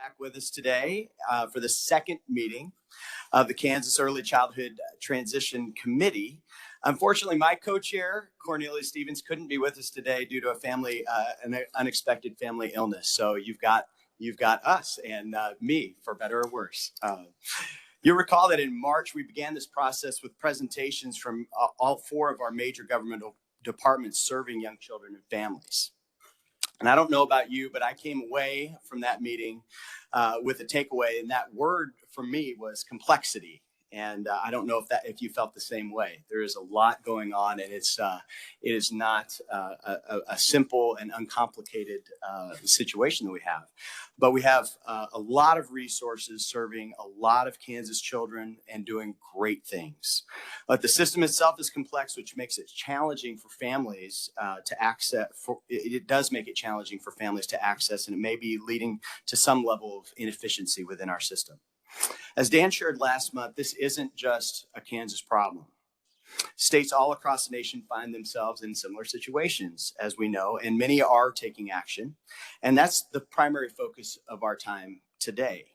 back with us today for the second meeting of the Kansas Early Childhood Transition Committee. Unfortunately, my co-chair, Cornelia Stevens, couldn't be with us today due to an unexpected family illness. So you've got us and me, for better or worse. You'll recall that in March, we began this process with presentations from all four of our major governmental departments serving young children and families. And I don't know about you, but I came away from that meeting with a takeaway, and that word for me was complexity. And I don't know if you felt the same way. There is a lot going on, and it is not a simple and uncomplicated situation that we have. But we have a lot of resources serving a lot of Kansas children and doing great things. But the system itself is complex, which makes it challenging for families to access. It does make it challenging for families to access, and it may be leading to some level of inefficiency within our system. As Dan shared last month, this isn't just a Kansas problem. States all across the nation find themselves in similar situations, as we know, and many are taking action. And that's the primary focus of our time today.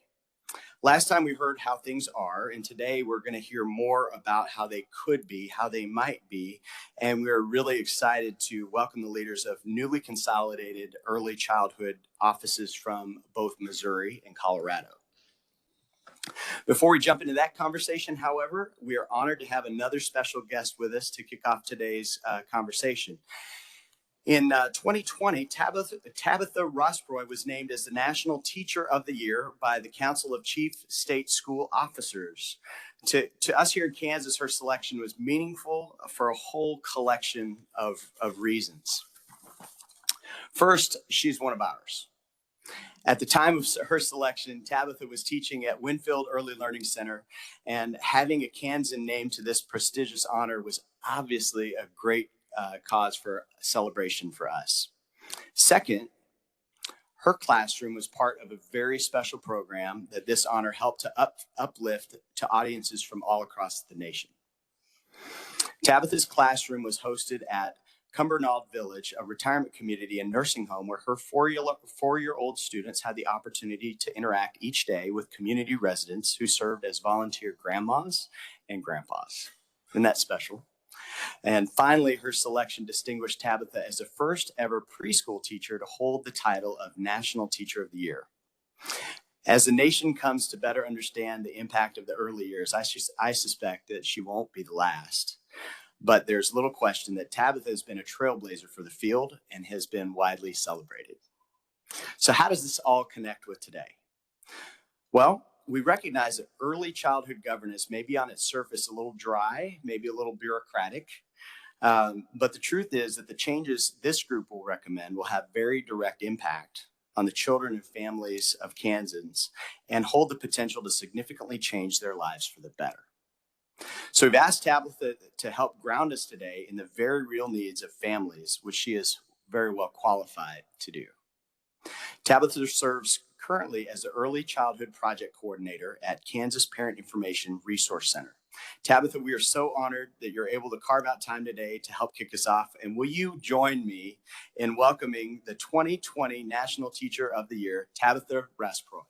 Last time we heard how things are, and today we're going to hear more about how they could be, how they might be. And we're really excited to welcome the leaders of newly consolidated early childhood offices from both Missouri and Colorado. Before we jump into that conversation, however, we are honored to have another special guest with us to kick off today's conversation. In 2020, Tabitha Rossbroy was named as the National Teacher of the Year by the Council of Chief State School Officers. To us here in Kansas, her selection was meaningful for a whole collection of reasons. First, she's one of ours. At the time of her selection, Tabitha was teaching at Winfield Early Learning Center, and having a Kansan name to this prestigious honor was obviously a great cause for celebration for us. Second, her classroom was part of a very special program that this honor helped to uplift to audiences from all across the nation. Tabitha's classroom was hosted at Cumbernauld Village, a retirement community and nursing home where her four-year-old students had the opportunity to interact each day with community residents who served as volunteer grandmas and grandpas. Isn't that special? And finally, her selection distinguished Tabitha as the first ever preschool teacher to hold the title of National Teacher of the Year. As the nation comes to better understand the impact of the early years, I suspect that she won't be the last. But there's little question that Tabitha has been a trailblazer for the field and has been widely celebrated. So how does this all connect with today? Well, we recognize that early childhood governance may be on its surface a little dry, maybe a little bureaucratic, but the truth is that the changes this group will recommend will have very direct impact on the children and families of Kansans and hold the potential to significantly change their lives for the better. So we've asked Tabitha to help ground us today in the very real needs of families, which she is very well qualified to do. Tabitha serves currently as the Early Childhood Project Coordinator at Kansas Parent Information Resource Center. Tabitha, we are so honored that you're able to carve out time today to help kick us off. And will you join me in welcoming the 2020 National Teacher of the Year, Tabitha Rossbroy.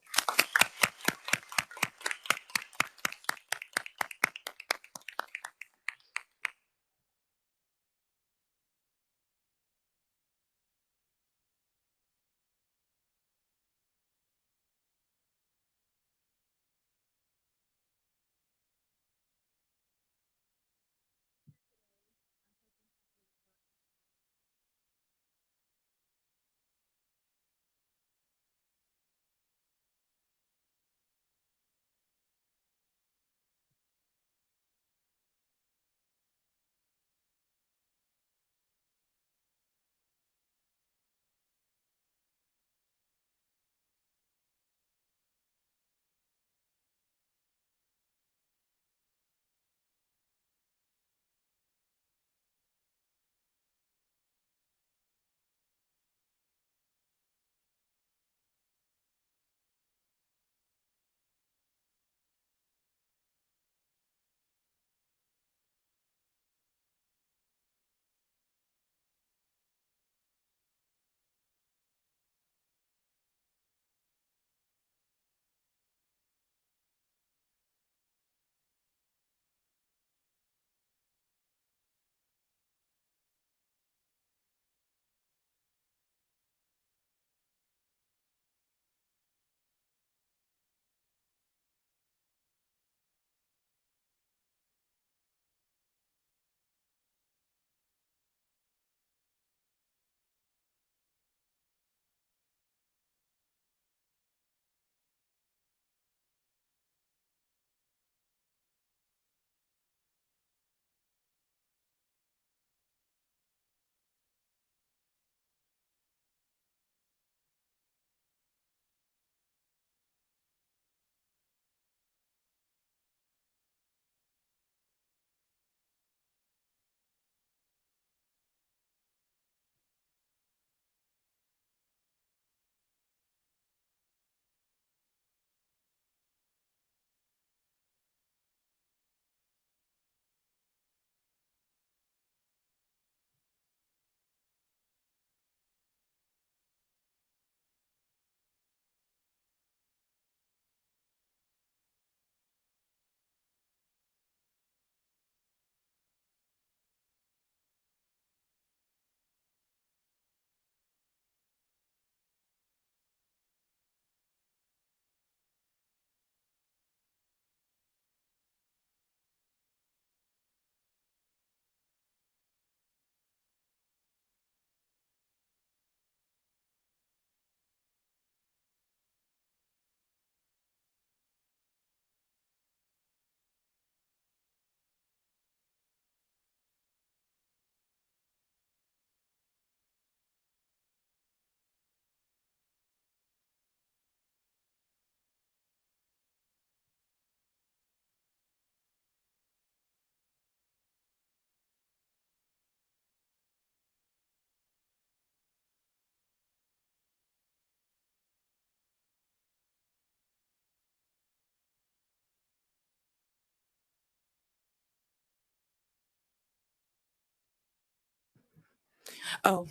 Oh,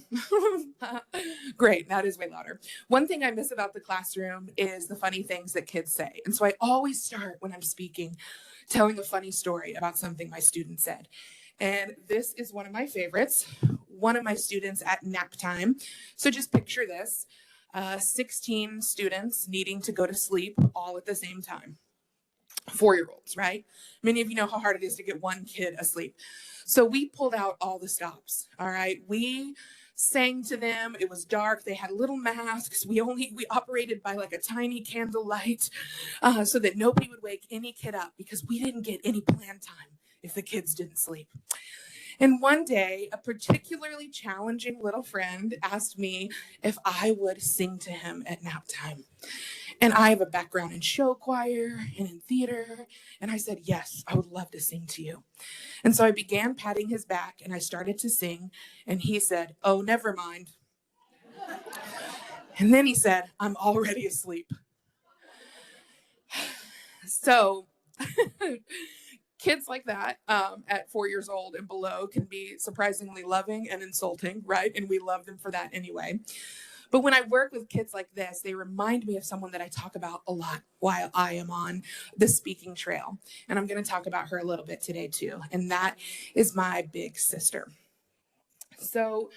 great. That is way louder. One thing I miss about the classroom is the funny things that kids say. And so I always start when I'm speaking telling a funny story about something my student said. And this is one of my favorites. One of my students at nap time. So just picture this 16 students needing to go to sleep all at the same time. 4-year-olds, right? Many of you know how hard it is to get one kid asleep. So we pulled out all the stops. All right. We sang to them. It was dark. They had little masks. We operated by like a tiny candle light so that nobody would wake any kid up because we didn't get any plan time if the kids didn't sleep. And one day, a particularly challenging little friend asked me if I would sing to him at nap time. And I have a background in show choir and in theater. And I said, yes, I would love to sing to you. And so I began patting his back and I started to sing. And he said, oh, never mind. And then he said, I'm already asleep. So kids like that at 4 years old and below can be surprisingly loving and insulting, right? And we love them for that anyway. But when I work with kids like this, they remind me of someone that I talk about a lot while I am on the speaking trail. And I'm going to talk about her a little bit today too. And that is my big sister. So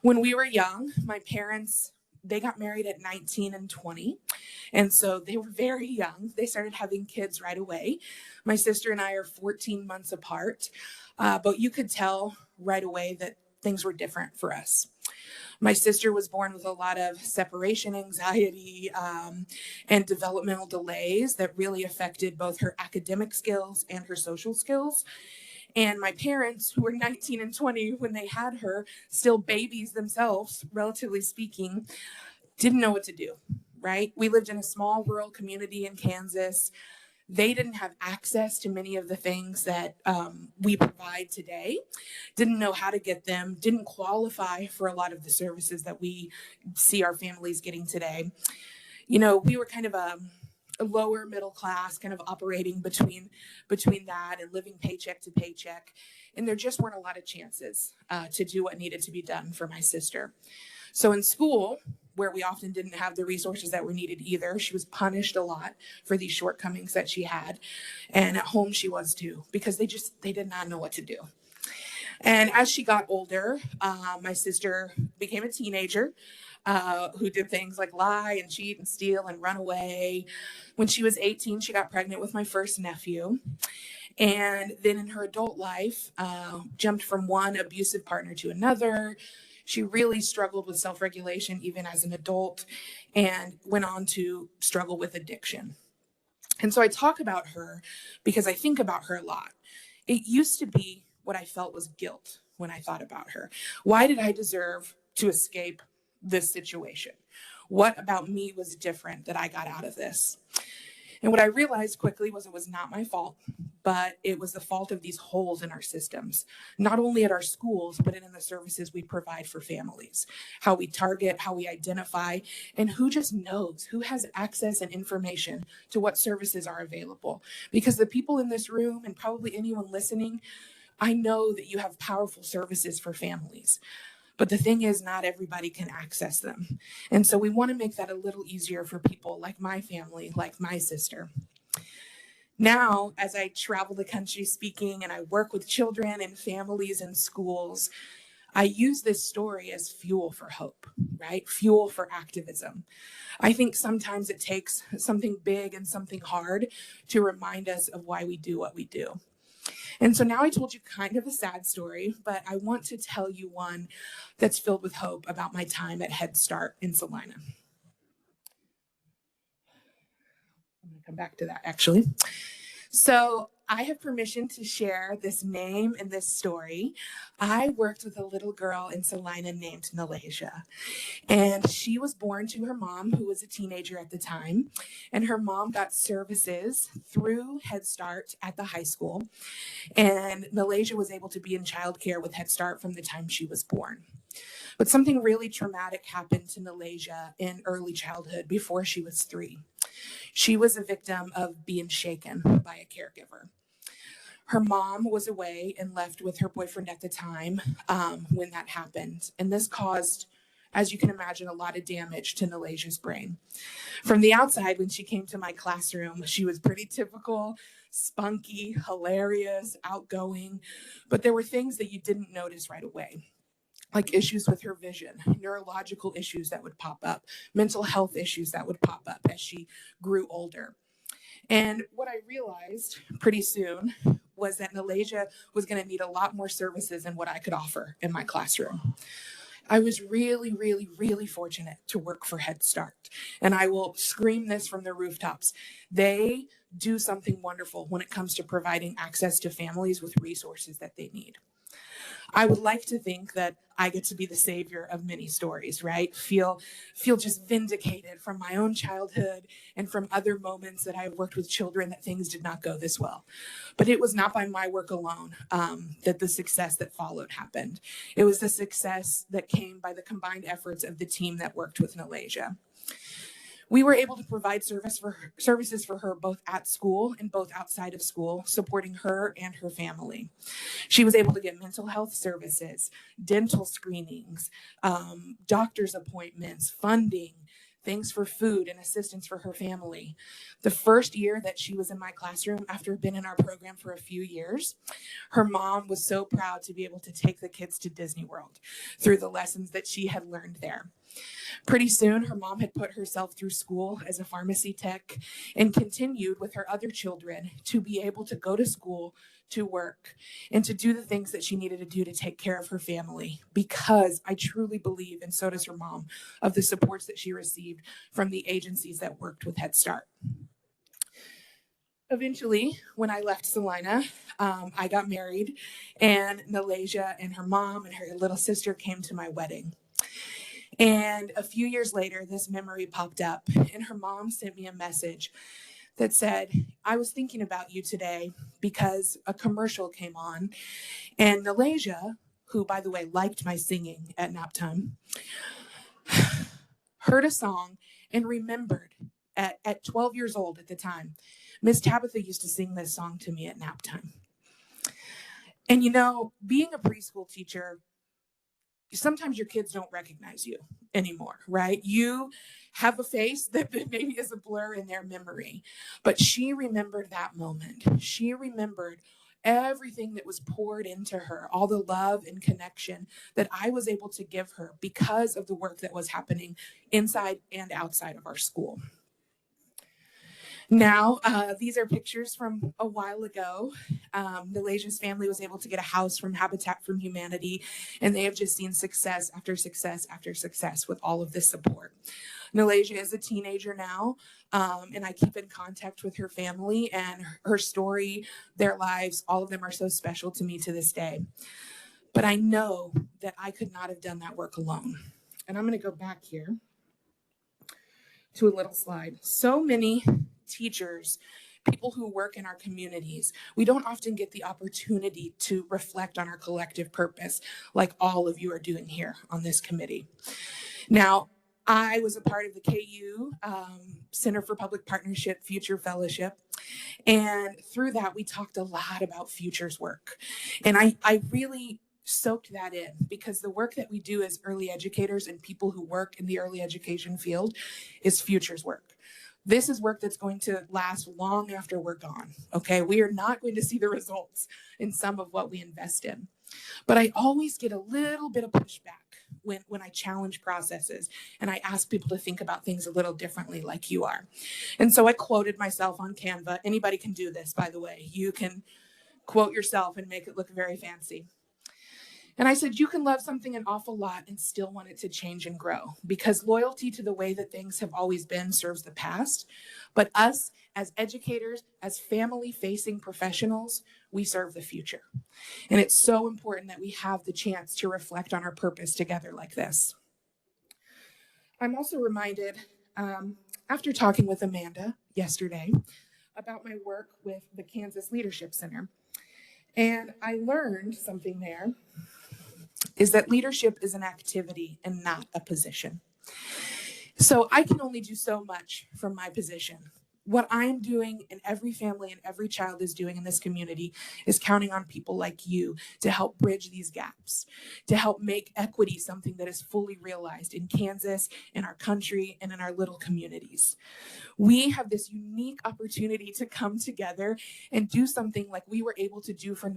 when we were young, my parents, they got married at 19 and 20. And so they were very young. They started having kids right away. My sister and I are 14 months apart. But you could tell right away that things were different for us. My sister was born with a lot of separation anxiety and developmental delays that really affected both her academic skills and her social skills. And my parents, who were 19 and 20 when they had her, still babies themselves, relatively speaking, didn't know what to do, right? We lived in a small rural community in Kansas. They didn't have access to many of the things that we provide today, didn't know how to get them, didn't qualify for a lot of the services that we see our families getting today. You know, we were kind of a lower middle class, kind of operating between that and living paycheck to paycheck. And there just weren't a lot of chances to do what needed to be done for my sister. So in school, where we often didn't have the resources that were needed either, she was punished a lot for these shortcomings that she had. And at home she was too, because they did not know what to do. And as she got older, my sister became a teenager who did things like lie and cheat and steal and run away. When she was 18, she got pregnant with my first nephew. And then in her adult life, jumped from one abusive partner to another. She really struggled with self-regulation even as an adult and went on to struggle with addiction. And so I talk about her because I think about her a lot. It used to be what I felt was guilt when I thought about her. Why did I deserve to escape this situation? What about me was different that I got out of this? And what I realized quickly was it was not my fault, but it was the fault of these holes in our systems, not only at our schools, but in the services we provide for families, how we target, how we identify, and who just knows, who has access and information to what services are available. Because the people in this room and probably anyone listening, I know that you have powerful services for families. But the thing is, not everybody can access them. And so we want to make that a little easier for people like my family, like my sister. Now, as I travel the country speaking and I work with children and families and schools, I use this story as fuel for hope, right? Fuel for activism. I think sometimes it takes something big and something hard to remind us of why we do what we do. And so now I told you kind of a sad story, but I want to tell you one that's filled with hope about my time at Head Start in Salina. I'm going to come back to that actually. So I have permission to share this name and this story. I worked with a little girl in Salina named Nalasia. And she was born to her mom, who was a teenager at the time. And her mom got services through Head Start at the high school. And Nalasia was able to be in childcare with Head Start from the time she was born. But something really traumatic happened to Nalasia in early childhood before she was 3. She was a victim of being shaken by a caregiver. Her mom was away and left with her boyfriend at the time when that happened. And this caused, as you can imagine, a lot of damage to Nalasia's brain. From the outside, when she came to my classroom, she was pretty typical, spunky, hilarious, outgoing, but there were things that you didn't notice right away, like issues with her vision, neurological issues that would pop up, mental health issues that would pop up as she grew older. And what I realized pretty soon was that Nalasia was going to need a lot more services than what I could offer in my classroom. I was really, really, really fortunate to work for Head Start. And I will scream this from the rooftops. They do something wonderful when it comes to providing access to families with resources that they need. I would like to think that I get to be the savior of many stories, right? Feel just vindicated from my own childhood and from other moments that I've worked with children that things did not go this well. But it was not by my work alone that the success that followed happened. It was the success that came by the combined efforts of the team that worked with Nalasia. We were able to provide services for her both at school and both outside of school, supporting her and her family. She was able to get mental health services, dental screenings, doctor's appointments, funding, things for food and assistance for her family. The first year that she was in my classroom, after being in our program for a few years, her mom was so proud to be able to take the kids to Disney World through the lessons that she had learned there. Pretty soon, her mom had put herself through school as a pharmacy tech and continued with her other children to be able to go to school, to work, and to do the things that she needed to do to take care of her family, because I truly believe, and so does her mom, of the supports that she received from the agencies that worked with Head Start. Eventually, when I left Salina, I got married, and Nalasia and her mom and her little sister came to my wedding. And a few years later, this memory popped up, and her mom sent me a message that said, I was thinking about you today because a commercial came on, and Nalasia, who, by the way, liked my singing at nap time, heard a song and remembered at 12 years old at the time, Miss Tabitha used to sing this song to me at nap time. And you know, being a preschool teacher, sometimes your kids don't recognize you anymore, right? You have a face that maybe is a blur in their memory, but she remembered that moment. She remembered everything that was poured into her, all the love and connection that I was able to give her because of the work that was happening inside and outside of our school. Now, these are pictures from a while ago. Nalasia's family was able to get a house from Habitat for Humanity, and they have just seen success after success after success with all of this support. Nalasia is a teenager now, and I keep in contact with her family, and her story, their lives, all of them are so special to me to this day. But I know that I could not have done that work alone. And I'm going to go back here to a little slide. So many teachers, people who work in our communities, we don't often get the opportunity to reflect on our collective purpose like all of you are doing here on this committee. Now, I was a part of the KU Center for Public Partnership Future Fellowship. And through that, we talked a lot about futures work. And I really soaked that in, because the work that we do as early educators and people who work in the early education field is futures work. This is work that's going to last long after we're gone, okay? We are not going to see the results in some of what we invest in. But I always get a little bit of pushback when I challenge processes and I ask people to think about things a little differently like you are. And so I quoted myself on Canva. Anybody can do this, by the way. You can quote yourself and make it look very fancy. And I said, you can love something an awful lot and still want it to change and grow, because loyalty to the way that things have always been serves the past. But us as educators, as family-facing professionals, we serve the future. And it's so important that we have the chance to reflect on our purpose together like this. I'm also reminded, after talking with Amanda yesterday, about my work with the Kansas Leadership Center. And I learned something there, is that leadership is an activity and not a position. So I can only do so much from my position. What I'm doing, and every family and every child is doing in this community, is counting on people like you to help bridge these gaps, to help make equity something that is fully realized in Kansas, in our country, and in our little communities. We have this unique opportunity to come together and do something like we were able to do for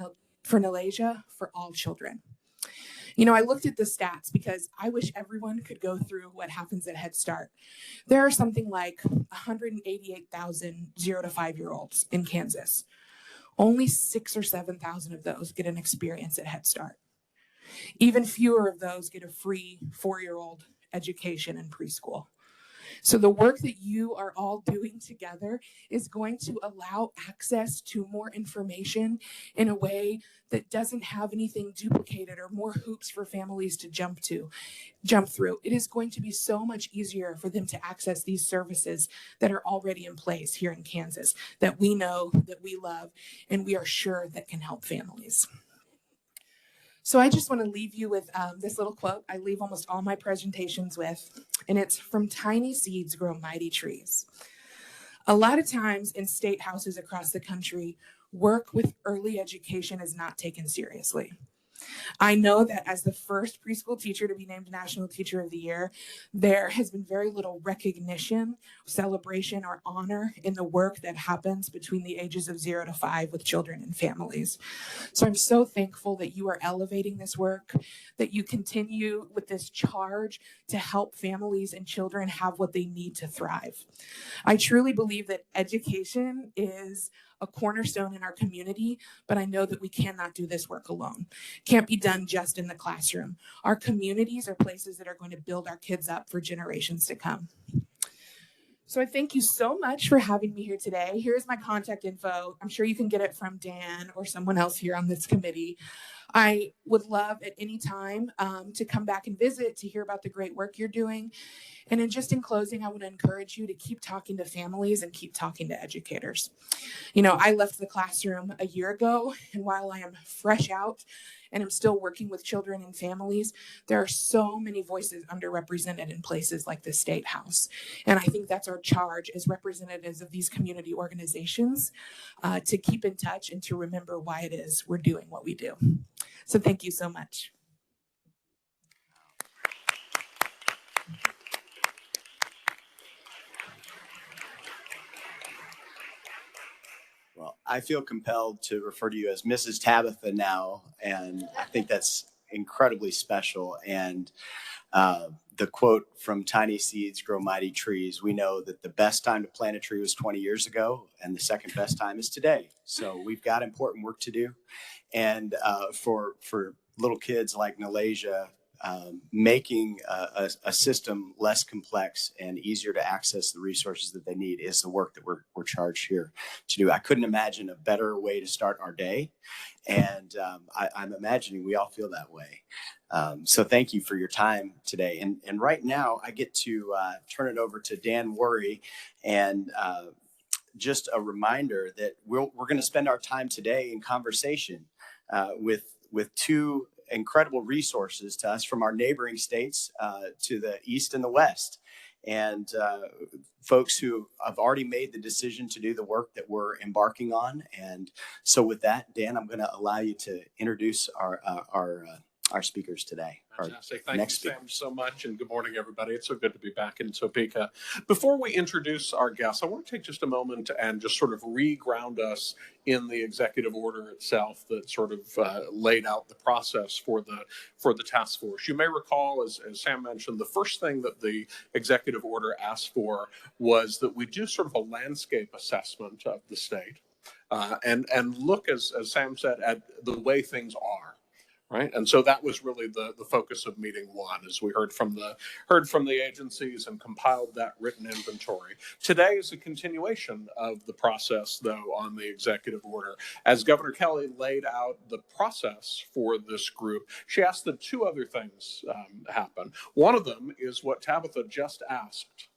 Nalasia for all children. You know, I looked at the stats because I wish everyone could go through what happens at Head Start. There are something like 188,000 0 to 5-year-olds in Kansas. Only 6,000 or 7,000 of those get an experience at Head Start. Even fewer of those get a free 4-year-old education in preschool. So the work that you are all doing together is going to allow access to more information in a way that doesn't have anything duplicated or more hoops for families to jump through. It is going to be so much easier for them to access these services that are already in place here in Kansas, that we know, that we love, and we are sure that can help families. So I just want to leave you with this little quote I leave almost all my presentations with, and it's from Tiny Seeds Grow Mighty Trees. A lot of times in state houses across the country, work with early education is not taken seriously. I know that as the first preschool teacher to be named National Teacher of the Year, there has been very little recognition, celebration, or honor in the work that happens between the ages of 0 to 5 with children and families. So I'm so thankful that you are elevating this work, that you continue with this charge to help families and children have what they need to thrive. I truly believe that education is a cornerstone in our community, but I know that we cannot do this work alone. Can't be done just in the classroom. Our communities are places that are going to build our kids up for generations to come. So I thank you so much for having me here today. Here's my contact info. I'm sure you can get it from Dan or someone else here on this committee. I would love at any time to come back and visit to hear about the great work you're doing. And then just in closing, I would encourage you to keep talking to families and keep talking to educators. You know, I left the classroom a year ago, and while I am fresh out and I'm still working with children and families, there are so many voices underrepresented in places like the State House. And I think that's our charge as representatives of these community organizations to keep in touch and to remember why it is we're doing what we do. So thank you so much. Well, I feel compelled to refer to you as Mrs. Tabitha now, and I think that's incredibly special. And the quote from Tiny Seeds Grow Mighty Trees, we know that the best time to plant a tree was 20 years ago, and the second best time is today. So we've got important work to do. And for little kids like Nalasia, making a system less complex and easier to access the resources that they need is the work that we're charged here to do. I couldn't imagine a better way to start our day, and I'm imagining we all feel that way. So thank you for your time today. And right now I get to turn it over to Dan Worry, and just a reminder that we're going to spend our time today in conversation with two incredible resources to us from our neighboring states to the east and the west, and folks who have already made the decision to do the work that we're embarking on. And so with that, Dan, I'm going to allow you to introduce our speakers today. Fantastic. Thank you, Sam, so much. And good morning, everybody. It's so good to be back in Topeka. Before we introduce our guests, I want to take just a moment and just sort of re-ground us in the executive order itself that sort of laid out the process for the task force. You may recall, as Sam mentioned, the first thing that the executive order asked for was that we do sort of a landscape assessment of the state and look, as Sam said, at the way things are. Right, and so that was really the focus of meeting one, as we heard from the agencies and compiled that written inventory. Today is a continuation of the process, though, on the executive order. As Governor Kelly laid out the process for this group, she asked that two other things happen. One of them is what Tabitha just asked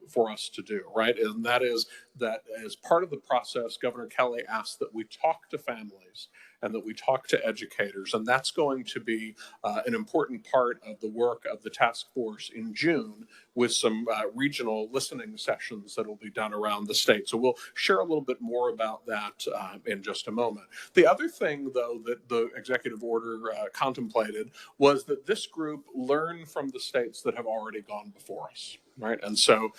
for us to do, right? And that is that as part of the process, Governor Kelly asked that we talk to families and that we talk to educators. And that's going to be an important part of the work of the task force in June, with some regional listening sessions that will be done around the state. So we'll share a little bit more about that in just a moment. The other thing, though, that the executive order contemplated was that this group learn from the states that have already gone before us. Right. And so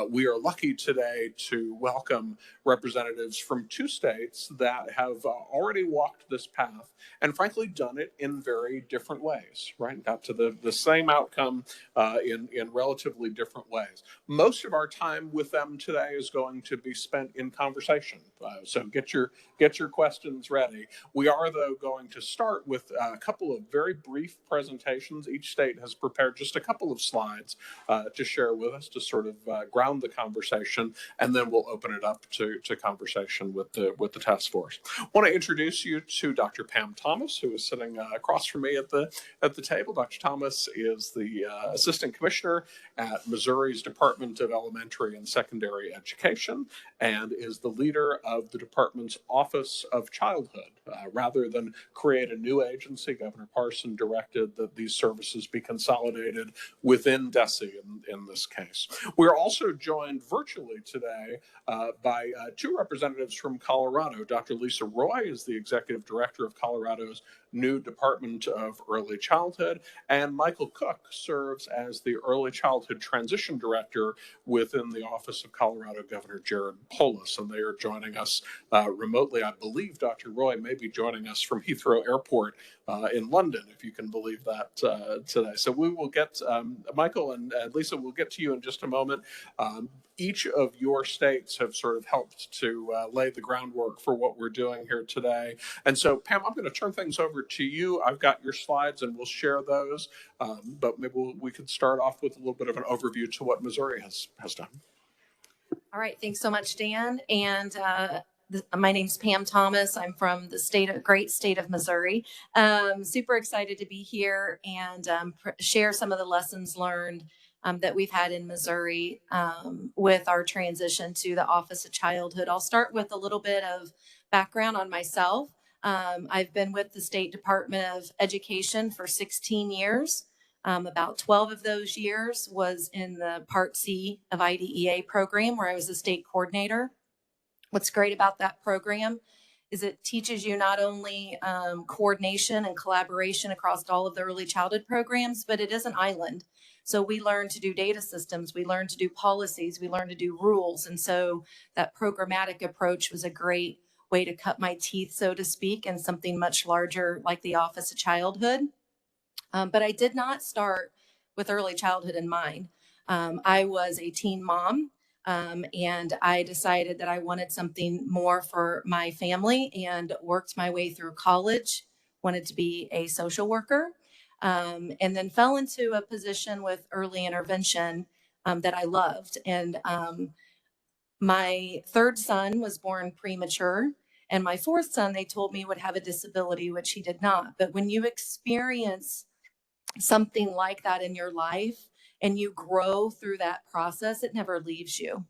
we are lucky today to welcome representatives from 2 states that have already walked this path and frankly done it in very different ways, right? Got to the same outcome in relatively different ways. Most of our time with them today is going to be spent in conversation. So get your questions ready. We are, though, going to start with a couple of very brief presentations. Each state has prepared just a couple of slides to share with us to sort of ground the conversation, and then we'll open it up to conversation with the task force. I want to introduce you to Dr. Pam Thomas, who is sitting across from me at the table. Dr. Thomas is the Assistant Commissioner at Missouri's Department of Elementary and Secondary Education, and is the leader of the department's Office of Childhood. Rather than create a new agency, Governor Parson directed that these services be consolidated within DESE in this case. We're also joined virtually today by 2 representatives from Colorado. Dr. Lisa Roy is the Executive Director of Colorado's new Department of Early Childhood, and Michael Cook serves as the Early Childhood Transition Director within the Office of Colorado Governor Jared Polis, and they are joining us remotely. I believe Dr. Roy may be joining us from Heathrow Airport in London, if you can believe that today. So we will get, Michael and Lisa, we'll get to you in just a moment. Each of your states have sort of helped to lay the groundwork for what we're doing here today. And so, Pam, I'm going to turn things over to you. I've got your slides and we'll share those. But maybe we could start off with a little bit of an overview to what Missouri has done. All right. Thanks so much, Dan. And my name's Pam Thomas. I'm from the great state of Missouri. Super excited to be here and share some of the lessons learned that we've had in Missouri with our transition to the Office of Childhood. I'll start with a little bit of background on myself. I've been with the State Department of Education for 16 years. About 12 of those years was in the Part C of IDEA program, where I was a state coordinator. What's great about that program is it teaches you not only coordination and collaboration across all of the early childhood programs, but it is an island. So we learn to do data systems, we learn to do policies, we learn to do rules. And so that programmatic approach was a great way to cut my teeth, so to speak, in something much larger like the Office of Childhood. But I did not start with early childhood in mind. I was a teen mom, and I decided that I wanted something more for my family and worked my way through college, wanted to be a social worker, and then fell into a position with early intervention that I loved. And my 3rd son was born premature. And my 4th son, they told me, would have a disability, which he did not. But when you experience something like that in your life and you grow through that process, it never leaves you.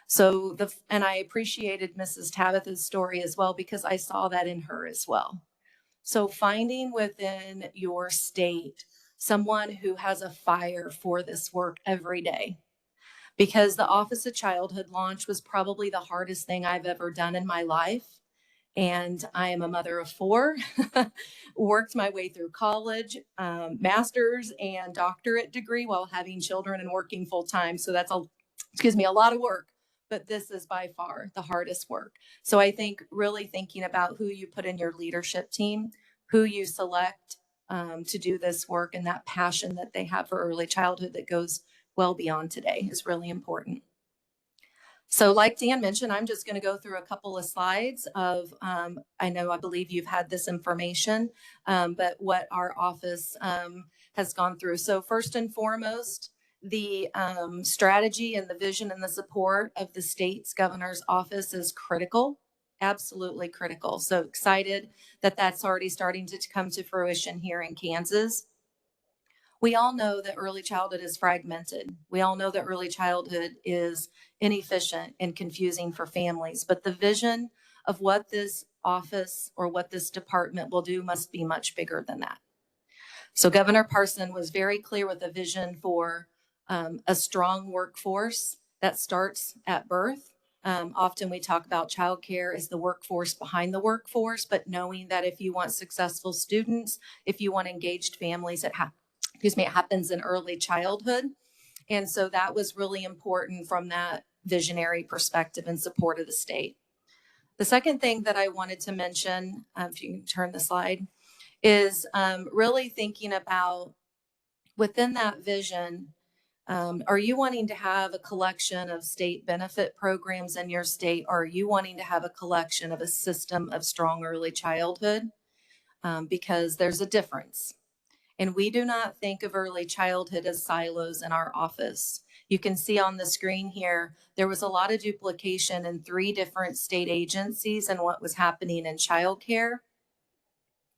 So and I appreciated Mrs. Tabitha's story as well, because I saw that in her as well. So finding within your state someone who has a fire for this work every day, because the Office of Childhood launch was probably the hardest thing I've ever done in my life. And I am a mother of 4, worked my way through college, master's and doctorate degree while having children and working full time. So that's a lot of work, but this is by far the hardest work. So I think really thinking about who you put in your leadership team, who you select to do this work, and that passion that they have for early childhood that goes well beyond today is really important. So like Dan mentioned, I'm just going to go through a couple of slides of, I believe you've had this information, but what our office has gone through. So first and foremost, the strategy and the vision and the support of the state's governor's office is critical, absolutely critical. So excited that that's already starting to come to fruition here in Kansas. We all know that early childhood is fragmented. We all know that early childhood is inefficient and confusing for families, but the vision of what this office or what this department will do must be much bigger than that. So Governor Parson was very clear with a vision for a strong workforce that starts at birth. Often we talk about childcare as the workforce behind the workforce, but knowing that if you want successful students, if you want engaged families, it happens in early childhood. And so that was really important from that visionary perspective in support of the state. The second thing that I wanted to mention, if you can turn the slide, is really thinking about within that vision, are you wanting to have a collection of state benefit programs in your state, or are you wanting to have a collection of a system of strong early childhood? Because there's a difference. And we do not think of early childhood as silos in our office. You can see on the screen here, there was a lot of duplication in 3 different state agencies and what was happening in childcare,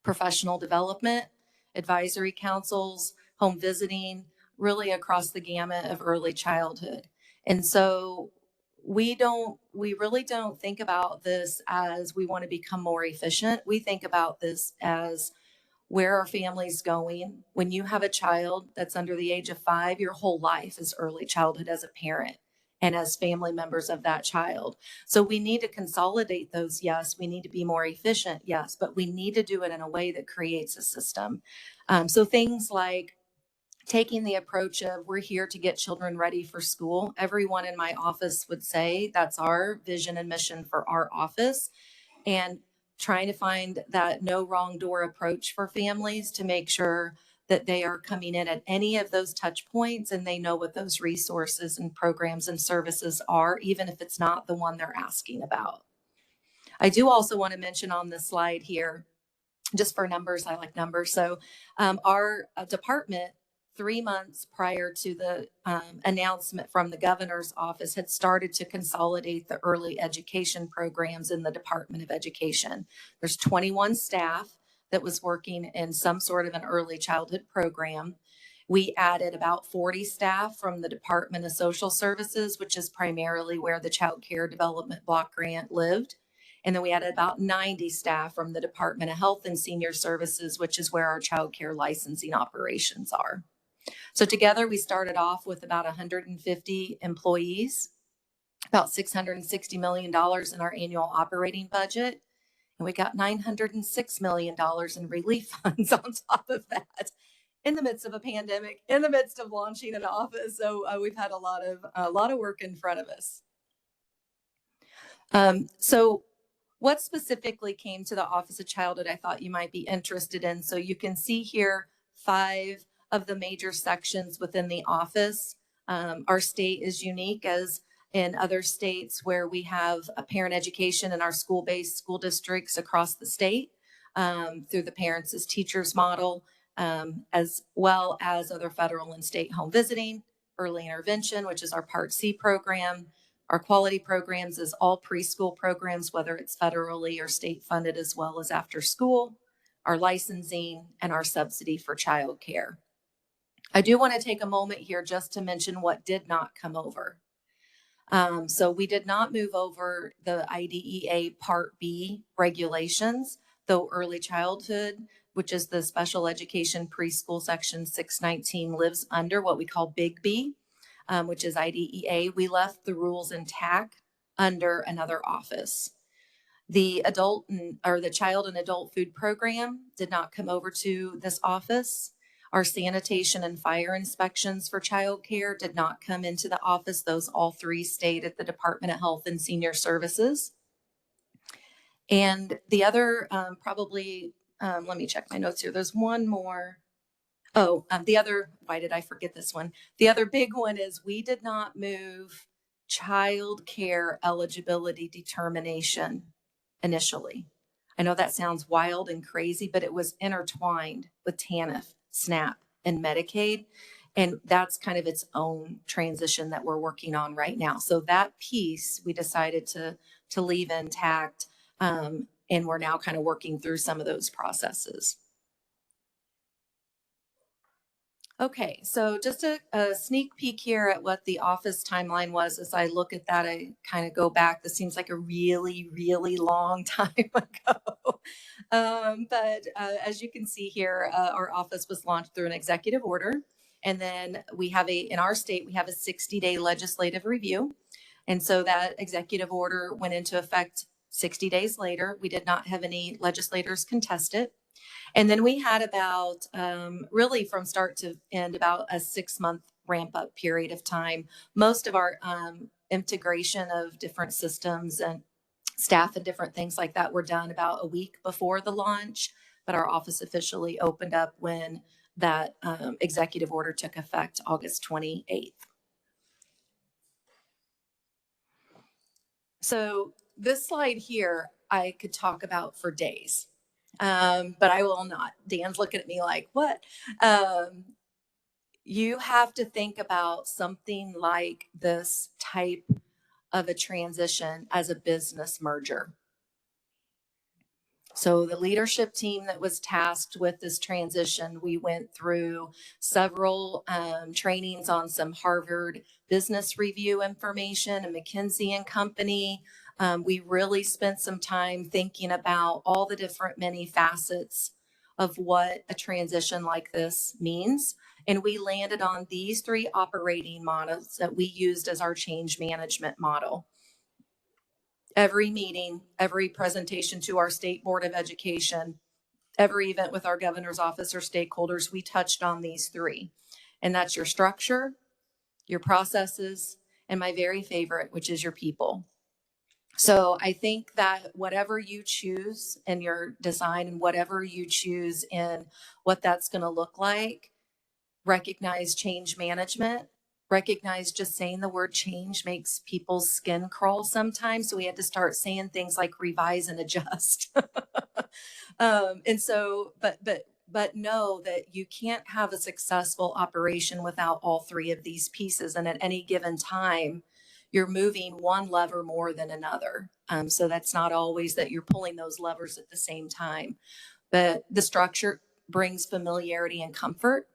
professional development, advisory councils, home visiting, really across the gamut of early childhood. And so we really don't think about this as we want to become more efficient. We think about this as where are families going? When you have a child that's under the age of 5, your whole life is early childhood as a parent and as family members of that child. So we need to consolidate those, yes. We need to be more efficient, yes, but we need to do it in a way that creates a system. So things like taking the approach of we're here to get children ready for school. Everyone in my office would say that's our vision and mission for our office. And trying to find that no wrong door approach for families to make sure that they are coming in at any of those touch points and they know what those resources and programs and services are, even if it's not the one they're asking about. I do also want to mention on this slide here, just for numbers, I like numbers. So our department, 3 months prior to the announcement from the governor's office, had started to consolidate the early education programs in the Department of Education. There's 21 staff that was working in some sort of an early childhood program. We added about 40 staff from the Department of Social Services, which is primarily where the Child Care Development Block Grant lived. And then we added about 90 staff from the Department of Health and Senior Services, which is where our child care licensing operations are. So together we started off with about 150 employees, about $660 million in our annual operating budget. And we got $906 million in relief funds on top of that in the midst of a pandemic, in the midst of launching an office. So we've had a lot of work in front of us. So what specifically came to the Office of Childhood I thought you might be interested in? So you can see here 5 of the major sections within the office. Our state is unique, as in other states where we have a parent education in our school-based school districts across the state through the Parents as Teachers model, as well as other federal and state home visiting, early intervention, which is our Part C program. Our quality programs is all preschool programs, whether it's federally or state funded, as well as after school, our licensing, and our subsidy for childcare. I do want to take a moment here just to mention what did not come over. So we did not move over the IDEA Part B regulations, though early childhood, which is the special education preschool section 619, lives under what we call Big B, which is IDEA. We left the rules intact under another office. The child and adult food program did not come over to this office. Our sanitation and fire inspections for childcare did not come into the office. Those all 3 stayed at the Department of Health and Senior Services. And the other, let me check my notes here. There's one more. Why did I forget this one? The other big one is we did not move child care eligibility determination initially. I know that sounds wild and crazy, but it was intertwined with TANF, SNAP, and Medicaid. And that's kind of its own transition that we're working on right now. So that piece we decided to leave intact, and we're now kind of working through some of those processes. Okay, so just a sneak peek here at what the office timeline was. As I look at that, I kind of go back. This seems like a really, really long time ago. But as you can see here, our office was launched through an executive order. And then we have in our state, we have a 60-day legislative review. And so that executive order went into effect 60 days later. We did not have any legislators contest it. And then we had about, really from start to end, about a 6-month ramp up period of time. Most of our integration of different systems and staff and different things like that were done about a week before the launch, but our office officially opened up when that executive order took effect August 28th. So this slide here, I could talk about for days. But I will not. Dan's looking at me like, what? You have to think about something like this type of a transition as a business merger. So the leadership team that was tasked with this transition, we went through several trainings on some Harvard Business Review information and McKinsey and Company. We really spent some time thinking about all the different many facets of what a transition like this means. And we landed on these 3 operating models that we used as our change management model. Every meeting, every presentation to our State Board of Education, every event with our governor's office or stakeholders, we touched on these 3. And that's your structure, your processes, and my very favorite, which is your people. So I think that whatever you choose in your design and whatever you choose in what that's going to look like, recognize change management. Recognize just saying the word change makes people's skin crawl sometimes. So we had to start saying things like revise and adjust. And so, but know that you can't have a successful operation without all 3 of these pieces. And at any given time, you're moving one lever more than another. So that's not always that you're pulling those levers at the same time. But the structure brings familiarity and comfort.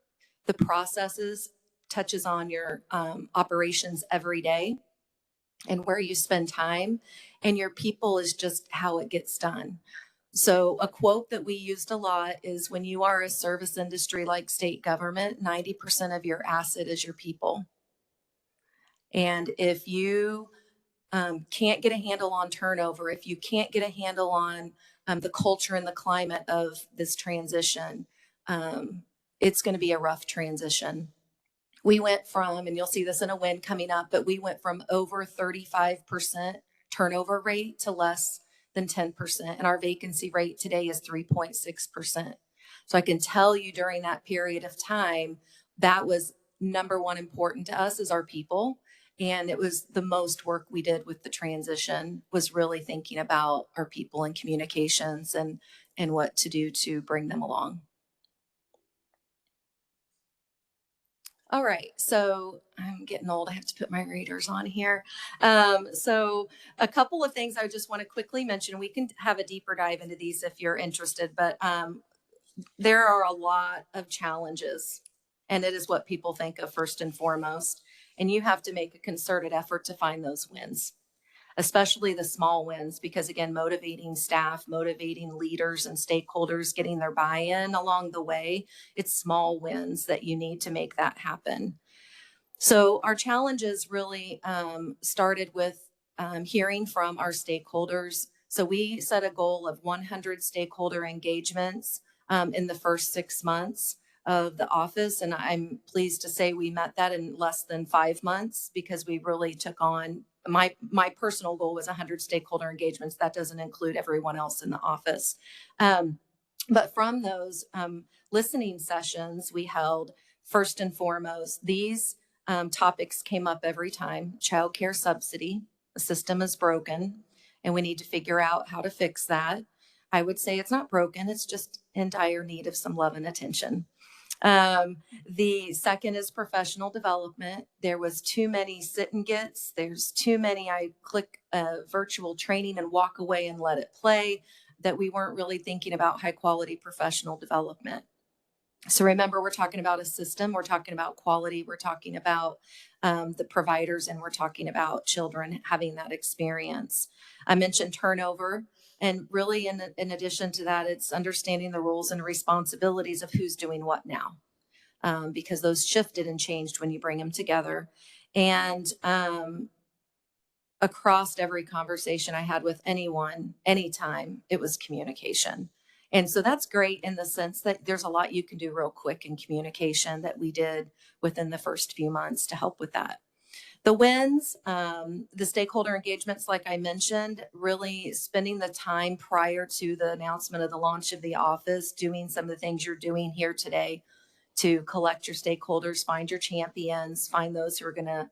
The processes touches on your operations every day and where you spend time, and your people is just how it gets done. So a quote that we used a lot is, when you are a service industry like state government, 90% of your asset is your people. And if you can't get a handle on turnover, if you can't get a handle on the culture and the climate of this transition, it's going to be a rough transition. We went from, and you'll see this in a win coming up, but we went from over 35% turnover rate to less than 10%. And our vacancy rate today is 3.6%. So I can tell you during that period of time, that was number one important to us is our people. And it was the most work we did with the transition, was really thinking about our people and communications and what to do to bring them along. All right, so I'm getting old. I have to put my readers on here. So a couple of things I just want to quickly mention. We can have a deeper dive into these if you're interested, but there are a lot of challenges, and it is what people think of first and foremost. And you have to make a concerted effort to find those wins, especially the small wins, because again, motivating staff, motivating leaders and stakeholders, getting their buy-in along the way, it's small wins that you need to make that happen. So our challenges really started with hearing from our stakeholders. So we set a goal of 100 stakeholder engagements in the first 6 months of the office. And I'm pleased to say we met that in less than 5 months, because we really took on, my personal goal was 100 stakeholder engagements. That doesn't include everyone else in the office. But from those listening sessions we held, first and foremost, these topics came up every time. Child care subsidy, the system is broken, and we need to figure out how to fix that. I would say it's not broken, it's just in dire need of some love and attention. The second is professional development. There was too many sit and gets. There's too many, I click virtual training and walk away and let it play, that we weren't really thinking about high quality professional development. So remember, we're talking about a system, we're talking about quality, we're talking about the providers, and we're talking about children having that experience. I mentioned turnover, and really in addition to that, it's understanding the roles and responsibilities of who's doing what now, because those shifted and changed when you bring them together. And across every conversation I had with anyone, anytime, it was communication. And so that's great in the sense that there's a lot you can do real quick in communication that we did within the first few months to help with that. The wins, the stakeholder engagements, like I mentioned, really spending the time prior to the announcement of the launch of the office, doing some of the things you're doing here today to collect your stakeholders, find your champions, find those who are going to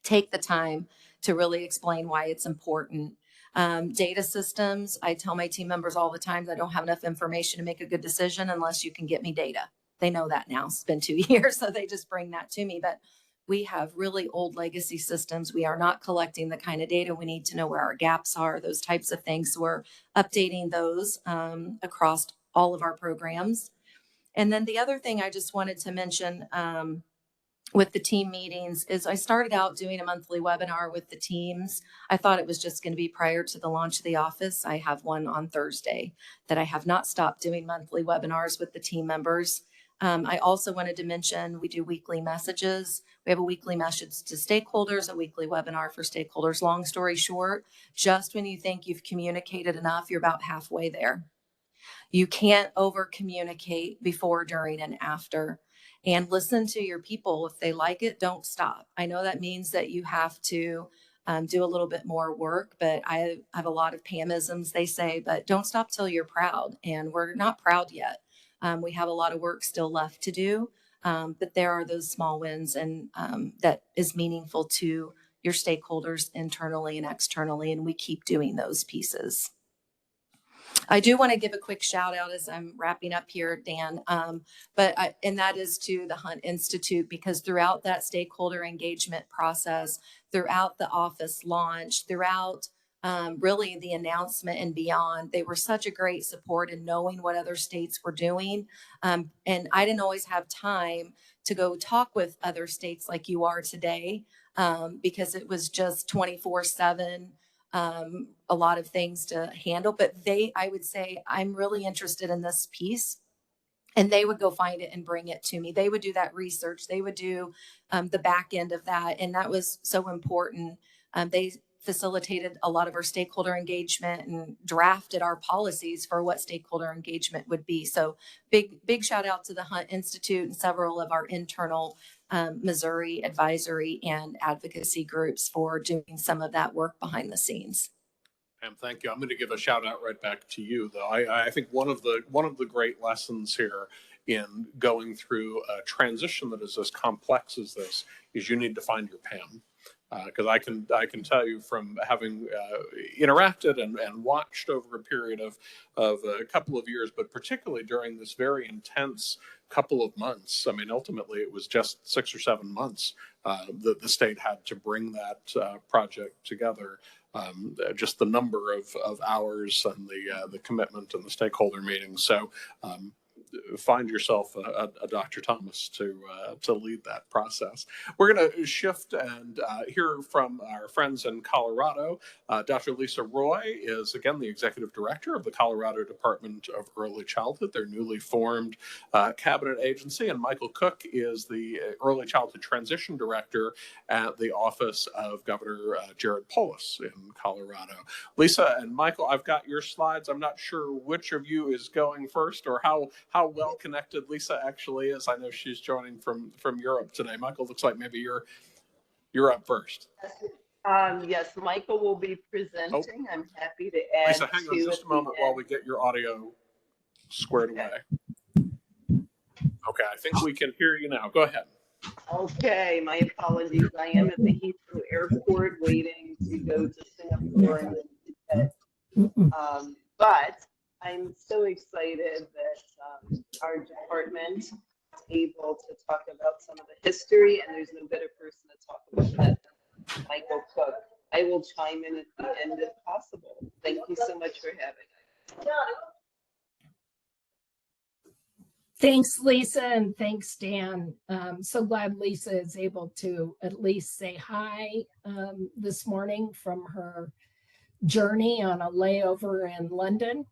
take the time to really explain why it's important. Data systems, I tell my team members all the time that I don't have enough information to make a good decision unless you can get me data. They know that now. It's been 2 years, so they just bring that to me. But we have really old legacy systems. We are not collecting the kind of data we need to know where our gaps are, those types of things. So we're updating those across all of our programs. And then the other thing I just wanted to mention with the team meetings is I started out doing a monthly webinar with the teams. I thought it was just going to be prior to the launch of the office. I have one on Thursday that I have not stopped doing monthly webinars with the team members. I also wanted to mention we do weekly messages. We have a weekly message to stakeholders, a weekly webinar for stakeholders. Long story short, just when you think you've communicated enough, you're about halfway there. You can't over communicate before, during, and after. And listen to your people. If they like it, don't stop. I know that means that you have to do a little bit more work, but I have a lot of Pamisms, they say, but don't stop till you're proud. And we're not proud yet. We have a lot of work still left to do, but there are those small wins, and that is meaningful to your stakeholders internally and externally, and we keep doing those pieces. I do want to give a quick shout out as I'm wrapping up here, Dan, and that is to the Hunt Institute, because throughout that stakeholder engagement process, throughout the office launch, throughout really the announcement and beyond, they were such a great support in knowing what other states were doing. And I didn't always have time to go talk with other states like you are today, because it was just 24/7. A lot of things to handle, but I would say, I'm really interested in this piece. And they would go find it and bring it to me. They would do that research. They would do the back end of that. And that was so important. They facilitated a lot of our stakeholder engagement and drafted our policies for what stakeholder engagement would be. So big shout out to the Hunt Institute and several of our internal Missouri advisory and advocacy groups for doing some of that work behind the scenes. Pam, thank you. I'm going to give a shout out right back to you, though. I think one of the great lessons here in going through a transition that is as complex as this is you need to find your Pam. Because I can tell you from having interacted and watched over a period of a couple of years, but particularly during this very intense couple of months. I mean, ultimately, it was just 6 or 7 months that the state had to bring that project together. Just the number of hours and the commitment and the stakeholder meetings. So find yourself a Dr. Thomas to lead that process. We're going to shift and hear from our friends in Colorado. Dr. Lisa Roy is, again, the Executive Director of the Colorado Department of Early Childhood, their newly formed cabinet agency, and Michael Cook is the Early Childhood Transition Director at the Office of Governor Jared Polis in Colorado. Lisa and Michael, I've got your slides. I'm not sure which of you is going first or how well connected Lisa actually is. I know she's joining from Europe today. Michael, looks like maybe you're up first. Yes, Michael will be presenting. I'm happy to add. Lisa, hang on just a moment while we get your audio squared away. Okay, I think we can hear you now. Go ahead. Okay, my apologies. I am at the Heathrow Airport waiting to go to Singapore and then to but I'm so excited that our department is able to talk about some of the history, and there's no better person to talk about that than Michael Cook. I will chime in at the end if possible. Thank you so much for having me. Thanks, Lisa, and thanks, Dan. So glad Lisa is able to at least say hi this morning from her journey on a layover in London.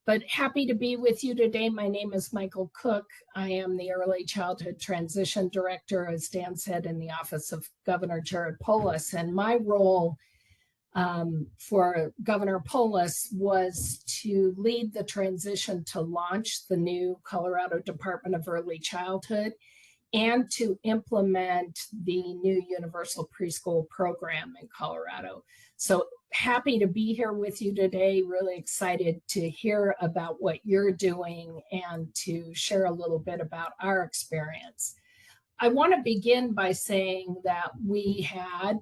But happy to be with you today. My name is Michael Cook. I am the Early Childhood Transition Director, as Dan said, in the office of Governor Jared Polis. And my role for Governor Polis was to lead the transition to launch the new Colorado Department of Early Childhood and to implement the new universal preschool program in Colorado. So happy to be here with you today, really excited to hear about what you're doing and to share a little bit about our experience. I want to begin by saying that we had,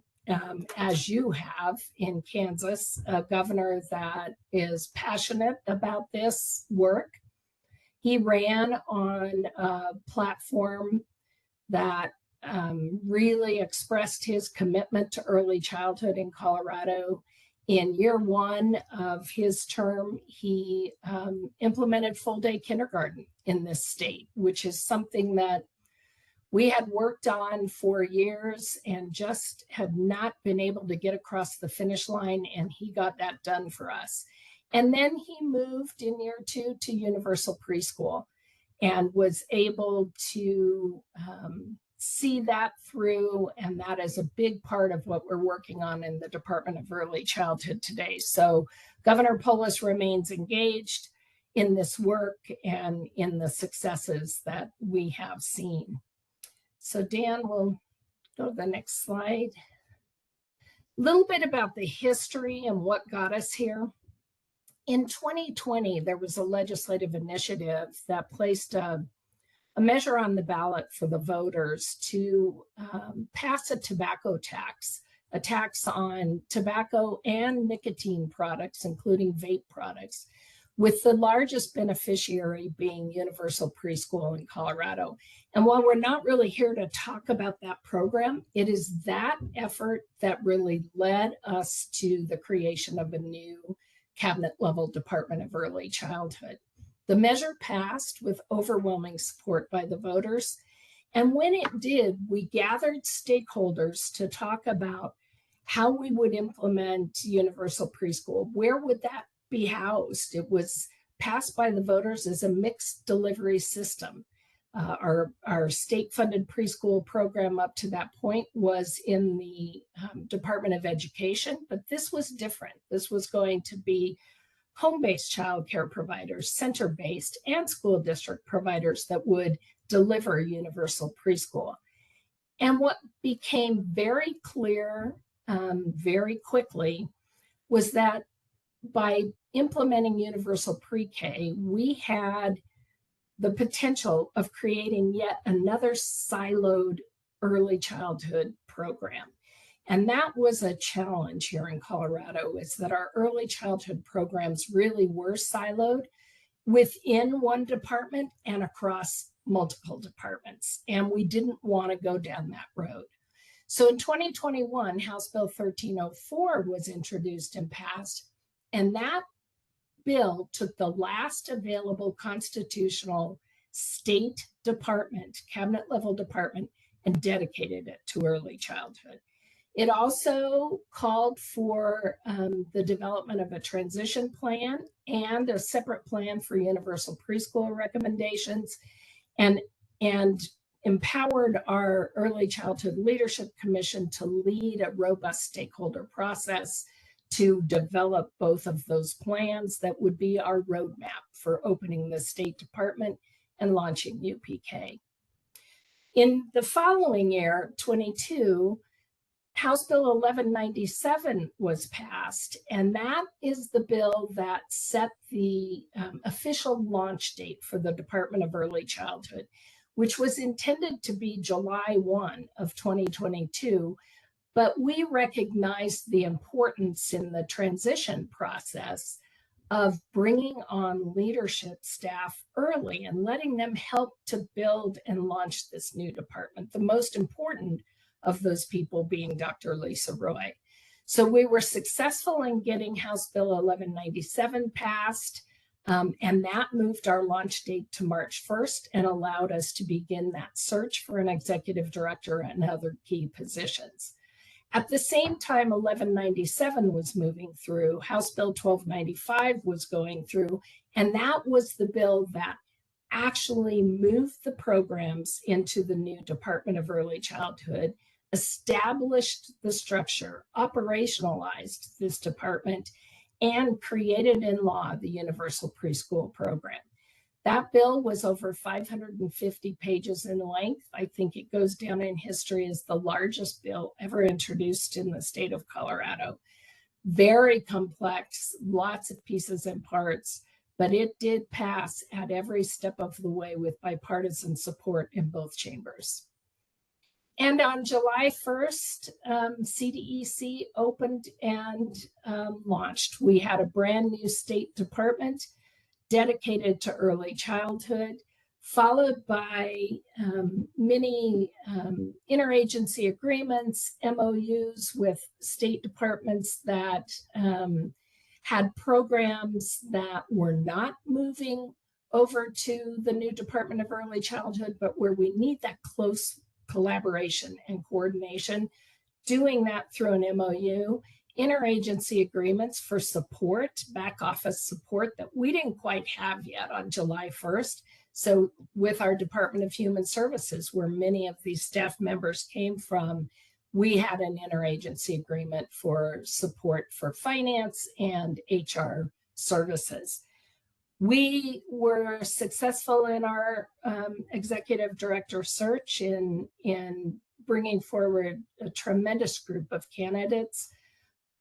as you have in Kansas, a governor that is passionate about this work. He ran on a platform that really expressed his commitment to early childhood in Colorado. In year one of his term, he implemented full-day kindergarten in this state, which is something that we had worked on for years and just had not been able to get across the finish line, and he got that done for us. And then he moved in year two to universal preschool and was able to see that through, and that is a big part of what we're working on in the Department of Early Childhood today. So Governor Polis remains engaged in this work and in the successes that we have seen. So Dan, we'll go to the next slide. A little bit about the history and what got us here. In 2020, there was a legislative initiative that placed a measure on the ballot for the voters to pass a tobacco tax, a tax on tobacco and nicotine products, including vape products, with the largest beneficiary being universal preschool in Colorado. And while we're not really here to talk about that program, it is that effort that really led us to the creation of a new cabinet level Department of Early Childhood. The measure passed with overwhelming support by the voters. And when it did, we gathered stakeholders to talk about how we would implement universal preschool. Where would that be housed? It was passed by the voters as a mixed delivery system. Our state-funded preschool program up to that point was in the Department of Education, but this was different. This was going to be home-based childcare providers, center-based, and school district providers that would deliver universal preschool. And what became very clear very quickly was that by implementing universal pre-K, we had the potential of creating yet another siloed early childhood program. And that was a challenge here in Colorado, is that our early childhood programs really were siloed within one department and across multiple departments. And we didn't want to go down that road. So in 2021, House Bill 1304 was introduced and passed, and that bill took the last available constitutional state department, cabinet level department, and dedicated it to early childhood. It also called for the development of a transition plan and a separate plan for universal preschool recommendations, and empowered our Early Childhood Leadership Commission to lead a robust stakeholder process to develop both of those plans that would be our roadmap for opening the State Department and launching UPK. In the following year, 22, House Bill 1197 was passed, and that is the bill that set the official launch date for the Department of Early Childhood, which was intended to be July 1 of 2022. But we recognized the importance in the transition process of bringing on leadership staff early and letting them help to build and launch this new department, the most important of those people being Dr. Lisa Roy. So we were successful in getting House Bill 1197 passed. And that moved our launch date to March 1st and allowed us to begin that search for an executive director and other key positions. At the same time, 1197 was moving through, House Bill 1295 was going through, and that was the bill that actually moved the programs into the new Department of Early Childhood, established the structure, operationalized this department, and created in law the Universal Preschool Program. That bill was over 550 pages in length. I think it goes down in history as the largest bill ever introduced in the state of Colorado. Very complex, lots of pieces and parts, but it did pass at every step of the way with bipartisan support in both chambers. And on July 1st, CDEC opened and launched. We had a brand new state department dedicated to early childhood, followed by many interagency agreements, MOUs with state departments that had programs that were not moving over to the new Department of Early Childhood, but where we need that close collaboration and coordination, doing that through an MOU, interagency agreements for support, back office support that we didn't quite have yet on July 1st. So with our Department of Human Services, where many of these staff members came from, we had an interagency agreement for support for finance and HR services. We were successful in our executive director search in bringing forward a tremendous group of candidates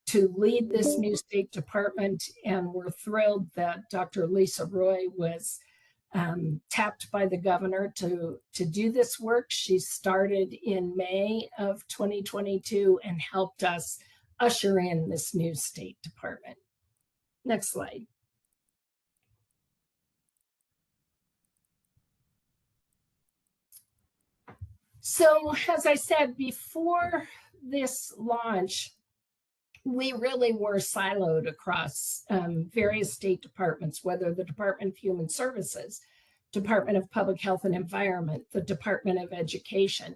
to lead this new state department, and we're thrilled that Dr. Lisa Roy was tapped by the governor to do this work. She started in May of 2022 and helped us usher in this new state department. Next slide. So as I said, before this launch, we really were siloed across various state departments, whether the Department of Human Services, Department of Public Health and Environment, the Department of Education.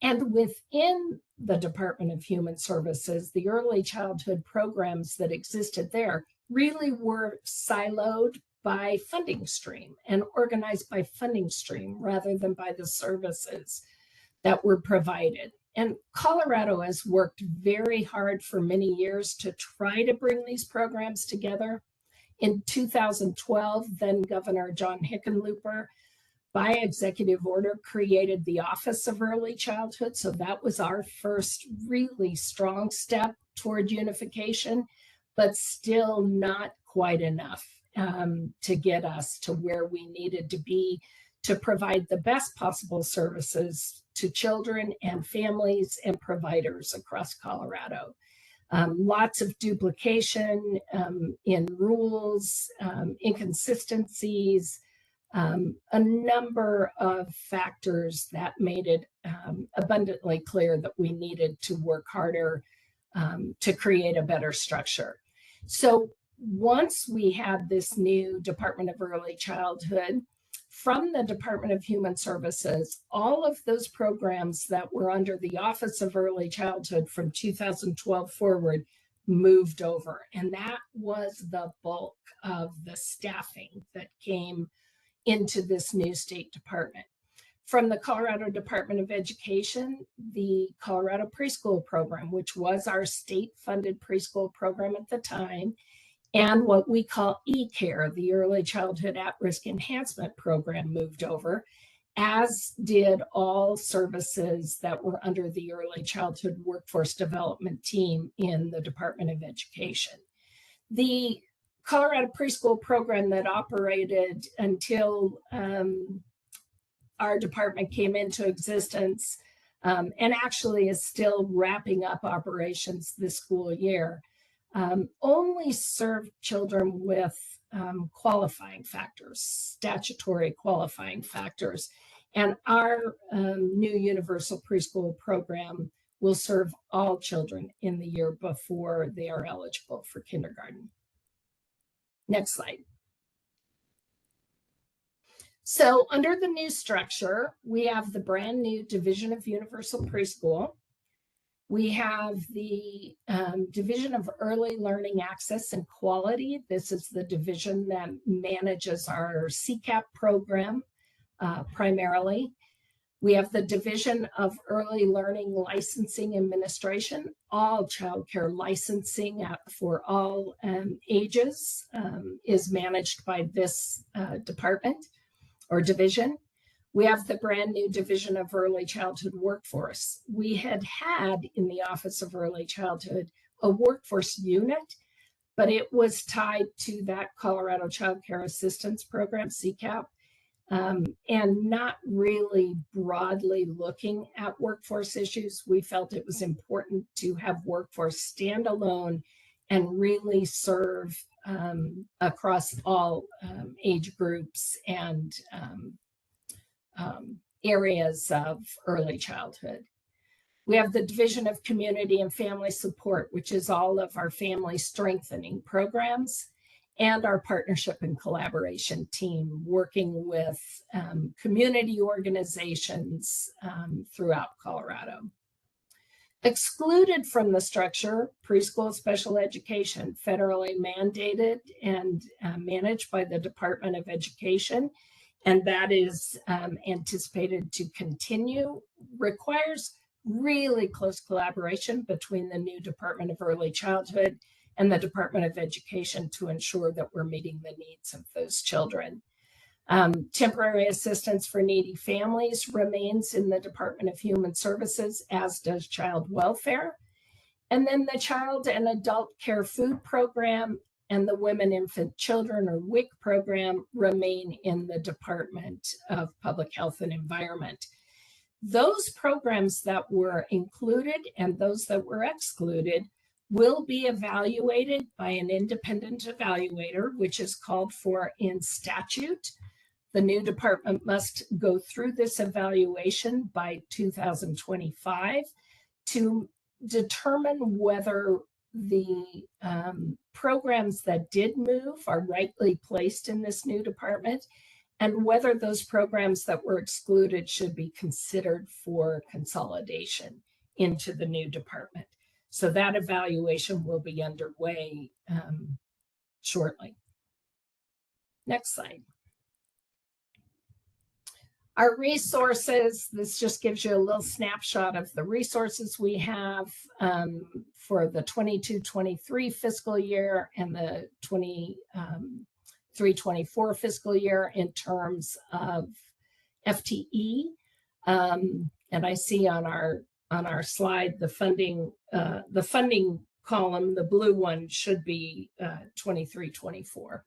And within the Department of Human Services, the early childhood programs that existed there really were siloed by funding stream and organized by funding stream rather than by the services that were provided. And Colorado has worked very hard for many years to try to bring these programs together. In 2012, then Governor John Hickenlooper, by executive order, created the Office of Early Childhood. So that was our first really strong step toward unification, but still not quite enough to get us to where we needed to be to provide the best possible services to children and families and providers across Colorado. Lots of duplication in rules, inconsistencies, a number of factors that made it abundantly clear that we needed to work harder to create a better structure. So once we had this new Department of Early Childhood, from the Department of Human Services, all of those programs that were under the Office of Early Childhood from 2012 forward moved over. And that was the bulk of the staffing that came into this new state department. From the Colorado Department of Education, the Colorado Preschool Program, which was our state-funded preschool program at the time, and what we call eCare, the Early Childhood At-Risk Enhancement Program, moved over, as did all services that were under the Early Childhood Workforce Development Team in the Department of Education. The Colorado Preschool Program that operated until our department came into existence and actually is still wrapping up operations this school year, only served children with qualifying factors, statutory qualifying factors. And our new Universal Preschool Program will serve all children in the year before they are eligible for kindergarten. Next slide. So under the new structure, we have the brand new Division of Universal Preschool. We have the Division of Early Learning Access and Quality. This is the division that manages our CCAP program primarily. We have the Division of Early Learning Licensing Administration. All childcare licensing for all ages is managed by this department or division. We have the brand new Division of Early Childhood Workforce. We had in the Office of Early Childhood a workforce unit, but it was tied to that Colorado Child Care Assistance Program, CCAP, and not really broadly looking at workforce issues. We felt it was important to have workforce standalone and really serve across all age groups and areas of early childhood. We have the Division of Community and Family Support, which is all of our family strengthening programs, and our partnership and collaboration team working with community organizations throughout Colorado. Excluded from the structure, preschool special education, federally mandated and managed by the Department of Education, and that is anticipated to continue, requires really close collaboration between the new Department of Early Childhood and the Department of Education to ensure that we're meeting the needs of those children. Temporary assistance for needy families remains in the Department of Human Services, as does child welfare. And then the Child and Adult Care Food Program and the Women, Infant, Children, or WIC program remain in the Department of Public Health and Environment. Those programs that were included and those that were excluded will be evaluated by an independent evaluator, which is called for in statute. The new department must go through this evaluation by 2025 to determine whether the programs that did move are rightly placed in this new department and whether those programs that were excluded should be considered for consolidation into the new department. So that evaluation will be underway shortly. Next slide. Our resources, this just gives you a little snapshot of the resources we have for the 22-23 fiscal year and the 23-24 fiscal year in terms of FTE. And I see on our slide the funding column, the blue one should be 23-24.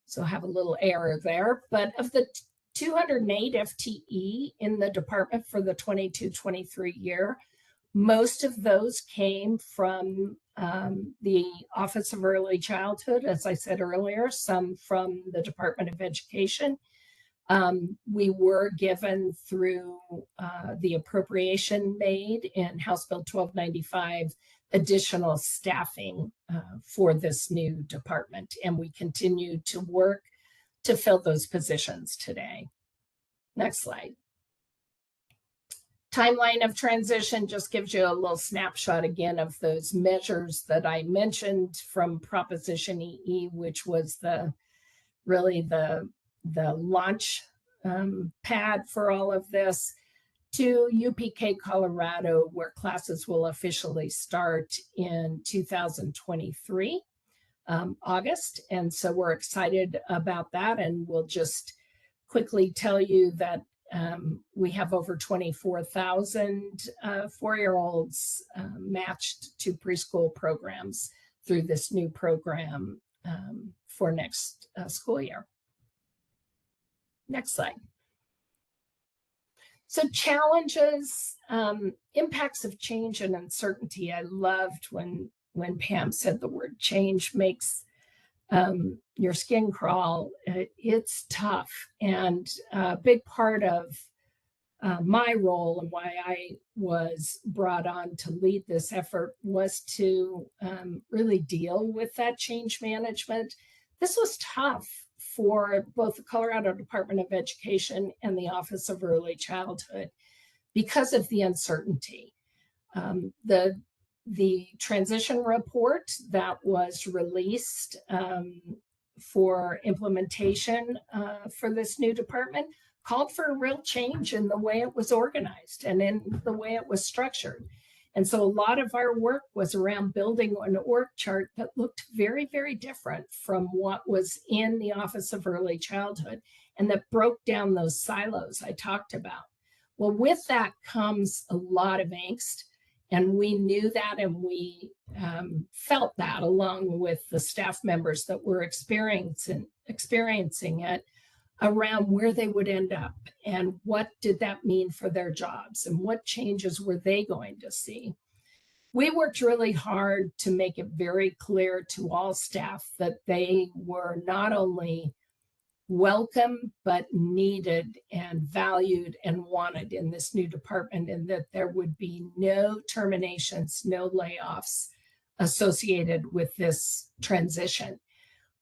So I have a little error there, but of the 208 FTE in the department for the 22-23 year, most of those came from the Office of Early Childhood, as I said earlier, some from the Department of Education. We were given through the appropriation made in House Bill 1295 additional staffing for this new department, and we continue to work to fill those positions today. Next slide. Timeline of transition just gives you a little snapshot again of those measures that I mentioned from Proposition EE, which was really the launch pad for all of this, to UPK Colorado, where classes will officially start in 2023. August, and so we're excited about that, and we'll just quickly tell you that we have over 24,000 4-year-olds matched to preschool programs through this new program for next school year. Next slide. So challenges, impacts of change and uncertainty. I loved when Pam said the word change makes your skin crawl. It's tough, and a big part of my role and why I was brought on to lead this effort was to really deal with that change management. This was tough for both the Colorado Department of Education and the Office of Early Childhood because of the uncertainty. The transition report that was released for implementation for this new department called for a real change in the way it was organized and in the way it was structured. And so a lot of our work was around building an org chart that looked very, very different from what was in the Office of Early Childhood and that broke down those silos I talked about. Well, with that comes a lot of angst, and we knew that, and we felt that along with the staff members that were experiencing it around where they would end up and what did that mean for their jobs and what changes were they going to see. We worked really hard to make it very clear to all staff that they were not only welcome, but needed and valued and wanted in this new department, and that there would be no terminations, no layoffs associated with this transition.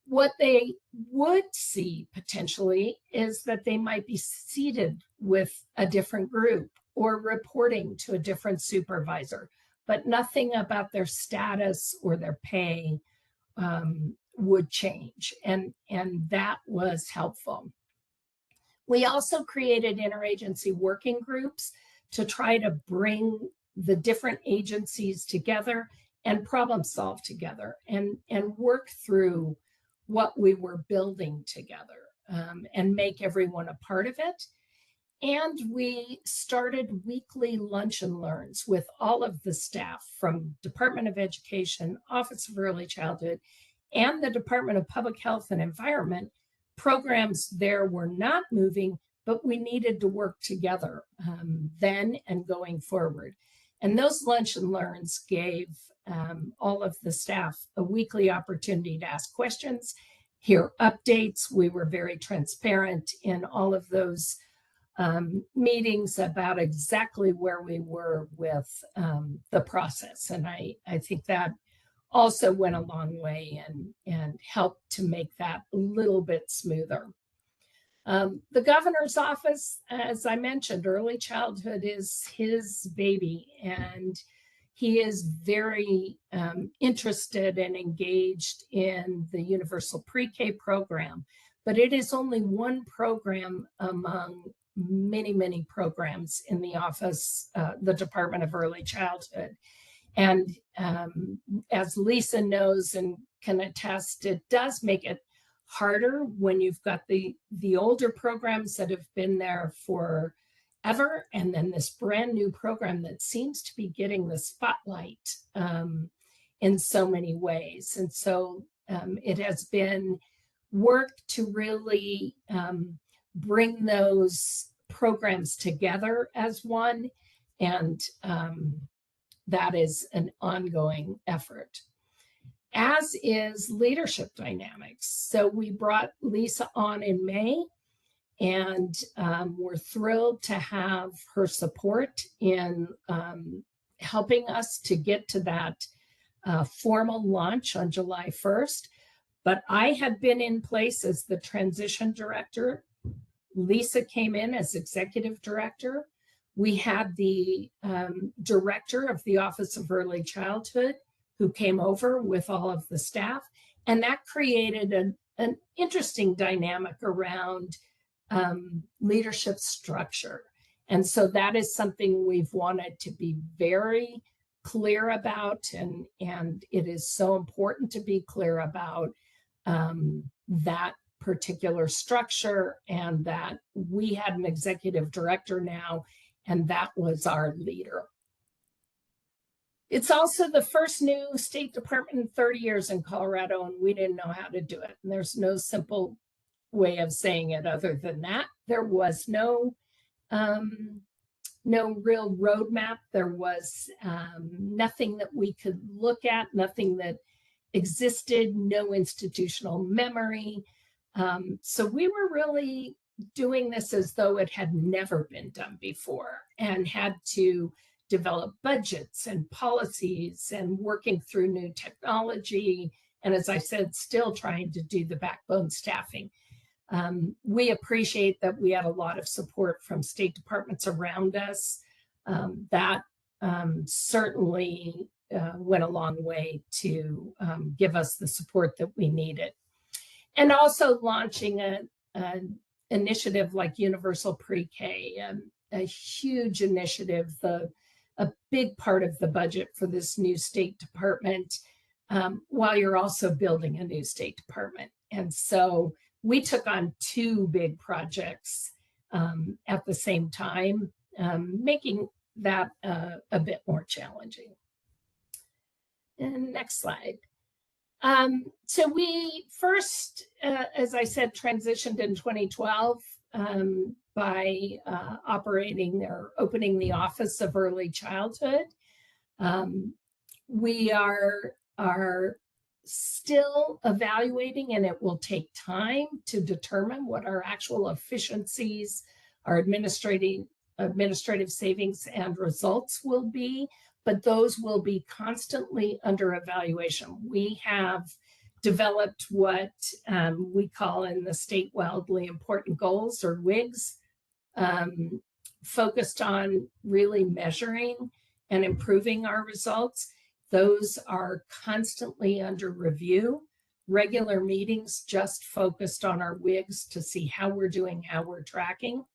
What they would see potentially is that they might be seated with a different group or reporting to a different supervisor, but nothing about their status or their pay would change, and that was helpful. We also created interagency working groups to try to bring the different agencies together and problem solve together and work through what we were building together and make everyone a part of it. And we started weekly lunch and learns with all of the staff from Department of Education, Office of Early Childhood, and the Department of Public Health and Environment. Programs there were not moving, but we needed to work together then and going forward. And those lunch and learns gave all of the staff a weekly opportunity to ask questions, hear updates. We were very transparent in all of those meetings about exactly where we were with the process. And I think that also went a long way and helped to make that a little bit smoother. The governor's office, as I mentioned, early childhood is his baby, and he is very interested and engaged in the universal pre-K program, but it is only one program among many, many programs in the office, the Department of Early Childhood. And as Lisa knows and can attest, it does make it harder when you've got the older programs that have been there forever, and then this brand new program that seems to be getting the spotlight in so many ways. And so it has been work to really bring those programs together as one, and that is an ongoing effort, as is leadership dynamics. So we brought Lisa on in May, and we're thrilled to have her support in helping us to get to that formal launch on July 1st. But I had been in place as the transition director. Lisa came in as executive director. We had the director of the Office of Early Childhood who came over with all of the staff, and that created an interesting dynamic around leadership structure. And so that is something we've wanted to be very clear about, and it is so important to be clear about that particular structure, and that we had an executive director now, and that was our leader. It's also the first new State Department in 30 years in Colorado, and we didn't know how to do it. And there's no simple way of saying it other than that. There was no real roadmap. There was nothing that we could look at, nothing that existed, no institutional memory. So we were really doing this as though it had never been done before, and had to develop budgets and policies and working through new technology. And as I said, still trying to do the backbone staffing. We appreciate that we had a lot of support from state departments around us. That certainly went a long way to give us the support that we needed. And also launching an initiative like Universal Pre-K, a huge initiative, a big part of the budget for this new state department, while you're also building a new state department. And so we took on two big projects at the same time, making that a bit more challenging. And next slide. So we first, as I said, transitioned in 2012 by opening the Office of Early Childhood. We are still evaluating, and it will take time to determine what our actual efficiencies, our administrative savings and results will be, but those will be constantly under evaluation. We have developed what we call in the state wildly important goals, or WIGs, focused on really measuring and improving our results. Those are constantly under review. Regular meetings just focused on our WIGs to see how we're doing, how we're tracking.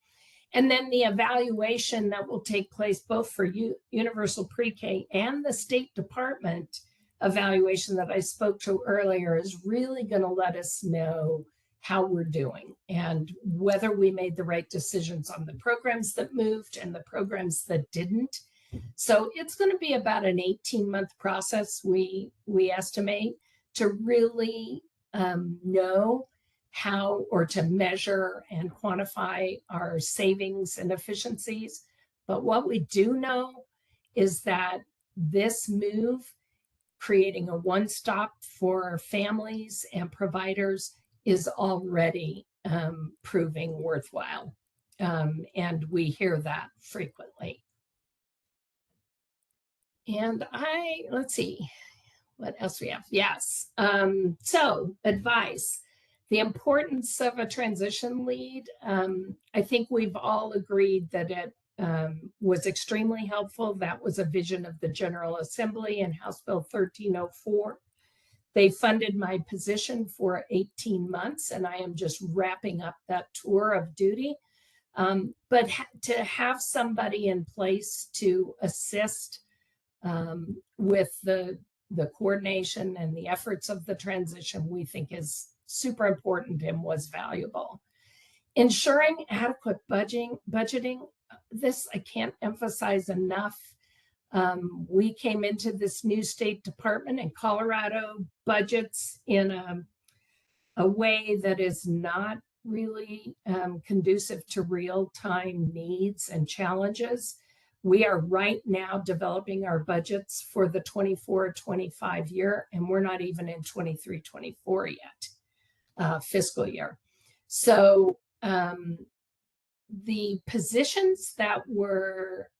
And then the evaluation that will take place both for Universal Pre-K and the State Department evaluation that I spoke to earlier is really going to let us know how we're doing and whether we made the right decisions on the programs that moved and the programs that didn't. So it's going to be about an 18-month process, we estimate, to really know how, or to measure and quantify our savings and efficiencies. But what we do know is that this move, creating a one-stop for families and providers, is already proving worthwhile. And we hear that frequently. And let's see, what else we have? Yes. So advice. The importance of a transition lead. I think we've all agreed that it was extremely helpful. That was a vision of the General Assembly in House Bill 1304. They funded my position for 18 months, and I am just wrapping up that tour of duty. But to have somebody in place to assist with the coordination and the efforts of the transition, we think is super important and was valuable. Ensuring adequate budgeting, this I can't emphasize enough. We came into this new state department in Colorado budgets in a way that is not really conducive to real-time needs and challenges. We are right now developing our budgets for the 24-25 year, and we're not even in 23-24 yet, fiscal year. So the positions that were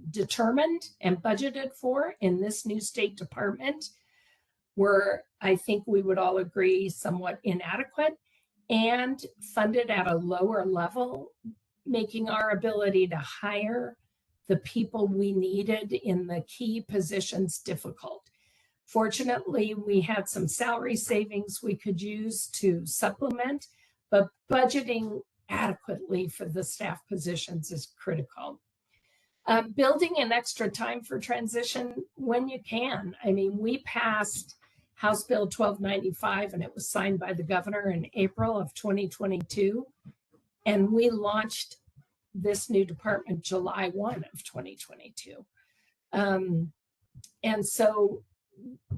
determined and budgeted for in this new state department were, I think we would all agree, somewhat inadequate and funded at a lower level, making our ability to hire the people we needed in the key positions difficult. Fortunately, we had some salary savings we could use to supplement, but budgeting adequately for the staff positions is critical. Building in extra time for transition when you can. I mean, we passed House Bill 1295 and it was signed by the governor in April of 2022. And we launched this new department July 1 of 2022. And so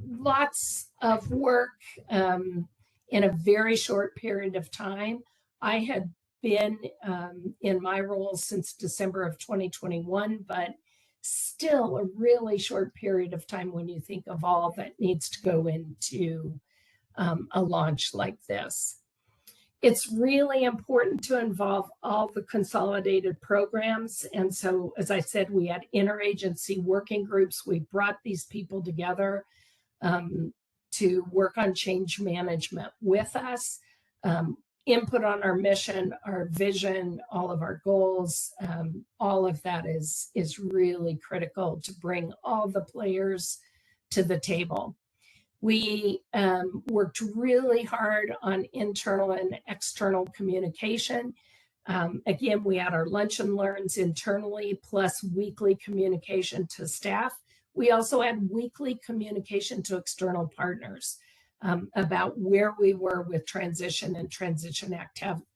lots of work in a very short period of time. I had been in my role since December of 2021, but still a really short period of time when you think of all that needs to go into a launch like this. It's really important to involve all the consolidated programs. And so, as I said, we had interagency working groups. We brought these people together to work on change management with us. input on our mission, our vision, all of our goals. All of that is really critical to bring all the players to the table. We worked really hard on internal and external communication. Again, we had our lunch and learns internally, plus weekly communication to staff. We also had weekly communication to external partners about where we were with transition and transition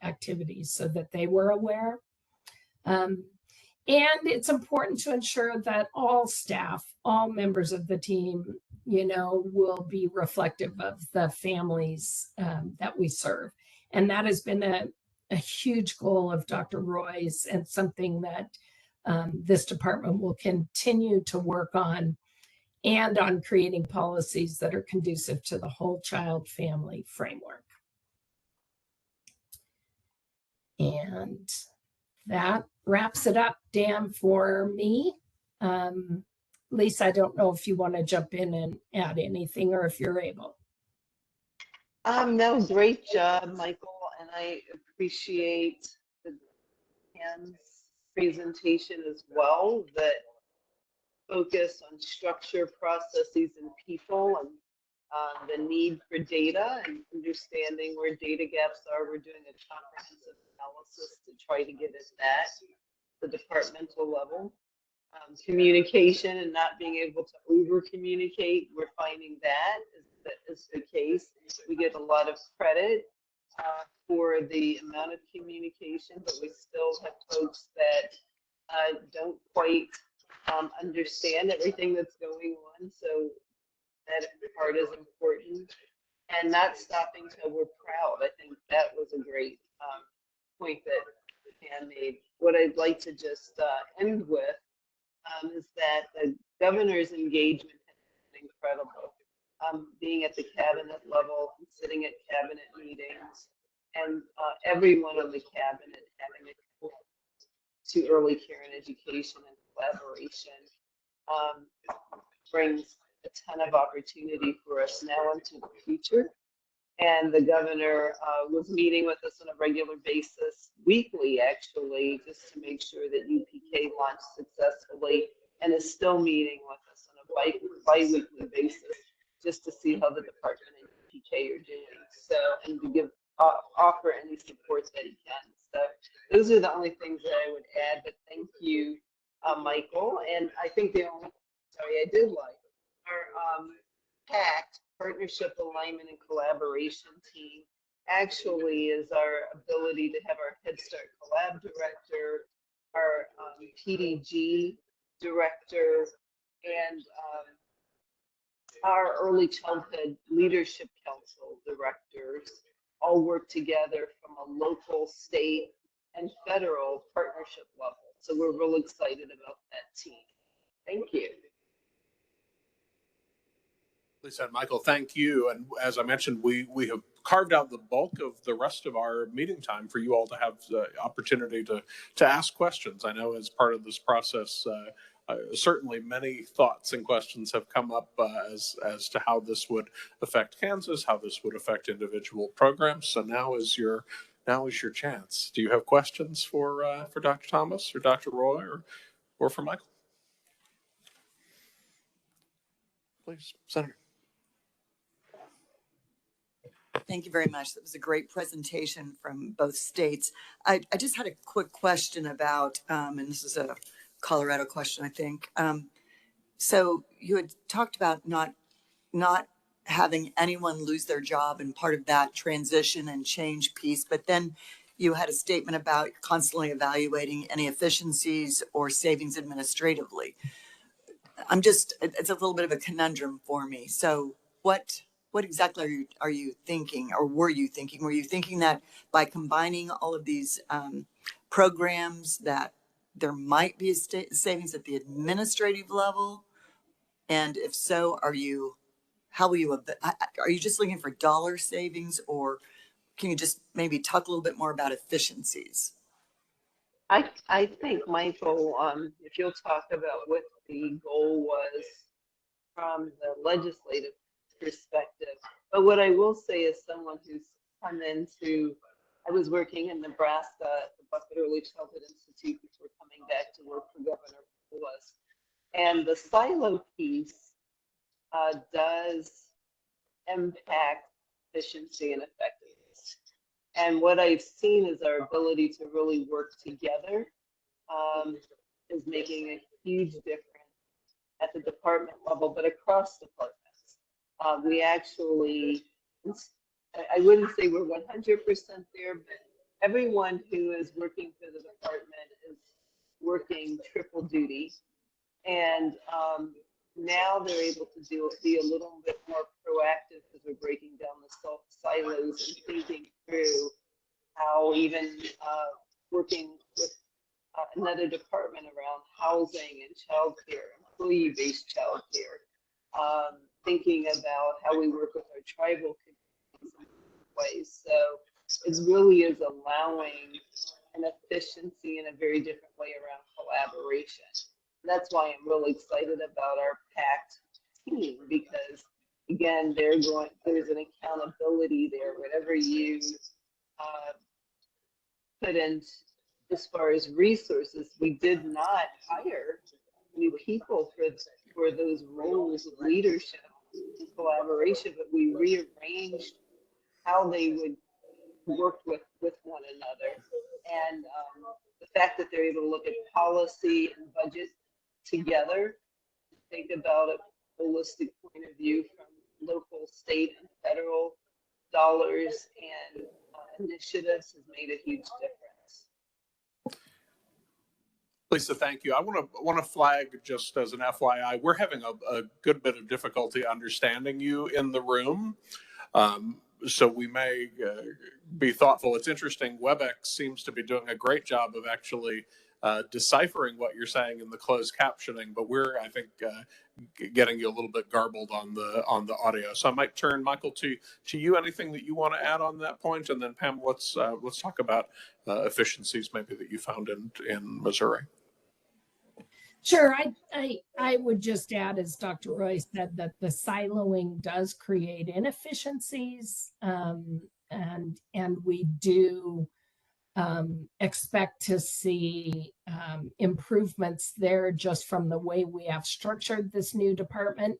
activities so that they were aware. And it's important to ensure that all staff, all members of the team, will be reflective of the families that we serve. And that has been a huge goal of Dr. Roy's, and something that this department will continue to work on, and on creating policies that are conducive to the whole child family framework. And that wraps it up, Dan, for me. Lisa, I don't know if you want to jump in and add anything, or if you're able. No, great job, Michael, and I appreciate Dan's presentation as well, that focus on structure, processes, and people, and the need for data and understanding where data gaps are. We're doing a comprehensive analysis to try to get at that, the departmental level. Communication and not being able to over communicate, we're finding that is the case. We get a lot of credit for the amount of communication, but we still have folks that don't quite understand everything that's going on. So that part is important, and not stopping till we're proud. I think that was a great point that Pam made. What I'd like to just end with is that the governor's engagement has been incredible. Being at the cabinet level, sitting at cabinet meetings, and everyone on the cabinet having a commitment to early care and education and collaboration brings a ton of opportunity for us now into the future. And the governor was meeting with us on a regular basis, weekly actually, just to make sure that UPK launched successfully, and is still meeting with us on a bi-weekly basis just to see how the department and UPK are doing. So, and to give offer any support that he can. So those are the only things that I would add, but thank you, Michael. And I think I did like our PACT, Partnership Alignment and Collaboration team, actually is our ability to have our Head Start Collab director, our PDG director, and our Early Childhood Leadership Council directors all work together from a local, state, and federal partnership level. So we're real excited about that team. Thank you. Lisa and Michael, thank you. And as I mentioned, we have carved out the bulk of the rest of our meeting time for you all to have the opportunity to ask questions. I know as part of this process, certainly many thoughts and questions have come up as to how this would affect Kansas, how this would affect individual programs. So now is your chance. Do you have questions for Dr. Thomas or Dr. Roy or for Michael? Please, Senator. Thank you very much. That was a great presentation from both states. I just had a quick question about, and this is a Colorado question, I think. So you had talked about not having anyone lose their job and part of that transition and change piece, but then you had a statement about constantly evaluating any efficiencies or savings administratively. It's a little bit of a conundrum for me. So what exactly are you thinking, or were you thinking? Were you thinking that by combining all of these programs that there might be a savings at the administrative level? And if so, are you just looking for dollar savings, or can you just maybe talk a little bit more about efficiencies? I think, Michael, if you'll talk about what the goal was from the legislative perspective. But what I will say is someone who's come into I was working in Nebraska at the Buffett Early Childhood Institute before coming back to work for Governor Lewis. And the silo piece does impact efficiency and effectiveness. And what I've seen is our ability to really work together is making a huge difference at the department level, but across departments. We actually, I wouldn't say we're 100% there, but everyone who is working for the department is working triple duty. And now they're able to be a little bit more proactive because we're breaking down the silos and thinking through how even working with another department around housing and childcare, employee-based childcare, thinking about how we work with our tribal communities in ways. So it really is allowing an efficiency in a very different way around collaboration. That's why I'm really excited about our PACT team, because again, there's an accountability there. Whatever you put in as far as resources, we did not hire new people for those roles of leadership and collaboration, but we rearranged how they would work with one another. And the fact that they're able to look at policy and budget together, think about a holistic point of view from local, state, and federal dollars and initiatives has made a huge difference. Lisa, thank you. I want to flag, just as an FYI, we're having a good bit of difficulty understanding you in the room. So we may be thoughtful. It's interesting. WebEx seems to be doing a great job of actually deciphering what you're saying in the closed captioning, but we're, I think, getting you a little bit garbled on the audio. So I might turn, Michael, to you. Anything that you want to add on that point, and then Pam, let's talk about efficiencies maybe that you found in Missouri. Sure. I would just add, as Dr. Roy said, that the siloing does create inefficiencies, and we do expect to see improvements there just from the way we have structured this new department.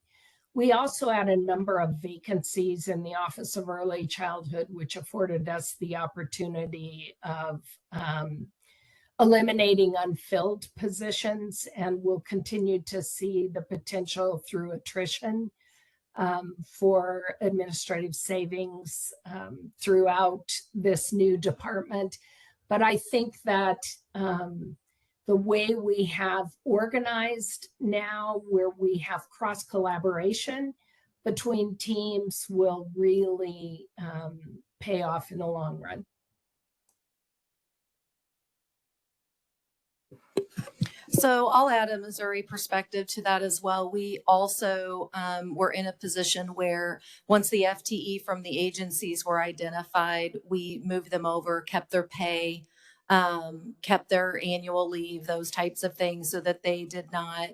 We also had a number of vacancies in the Office of Early Childhood, which afforded us the opportunity of eliminating unfilled positions, and we'll continue to see the potential through attrition for administrative savings throughout this new department. But I think that the way we have organized now, where we have cross collaboration between teams, will really pay off in the long run. So I'll add a Missouri perspective to that as well. We also were in a position where once the FTE from the agencies were identified, we moved them over, kept their pay, kept their annual leave, those types of things, so that they did not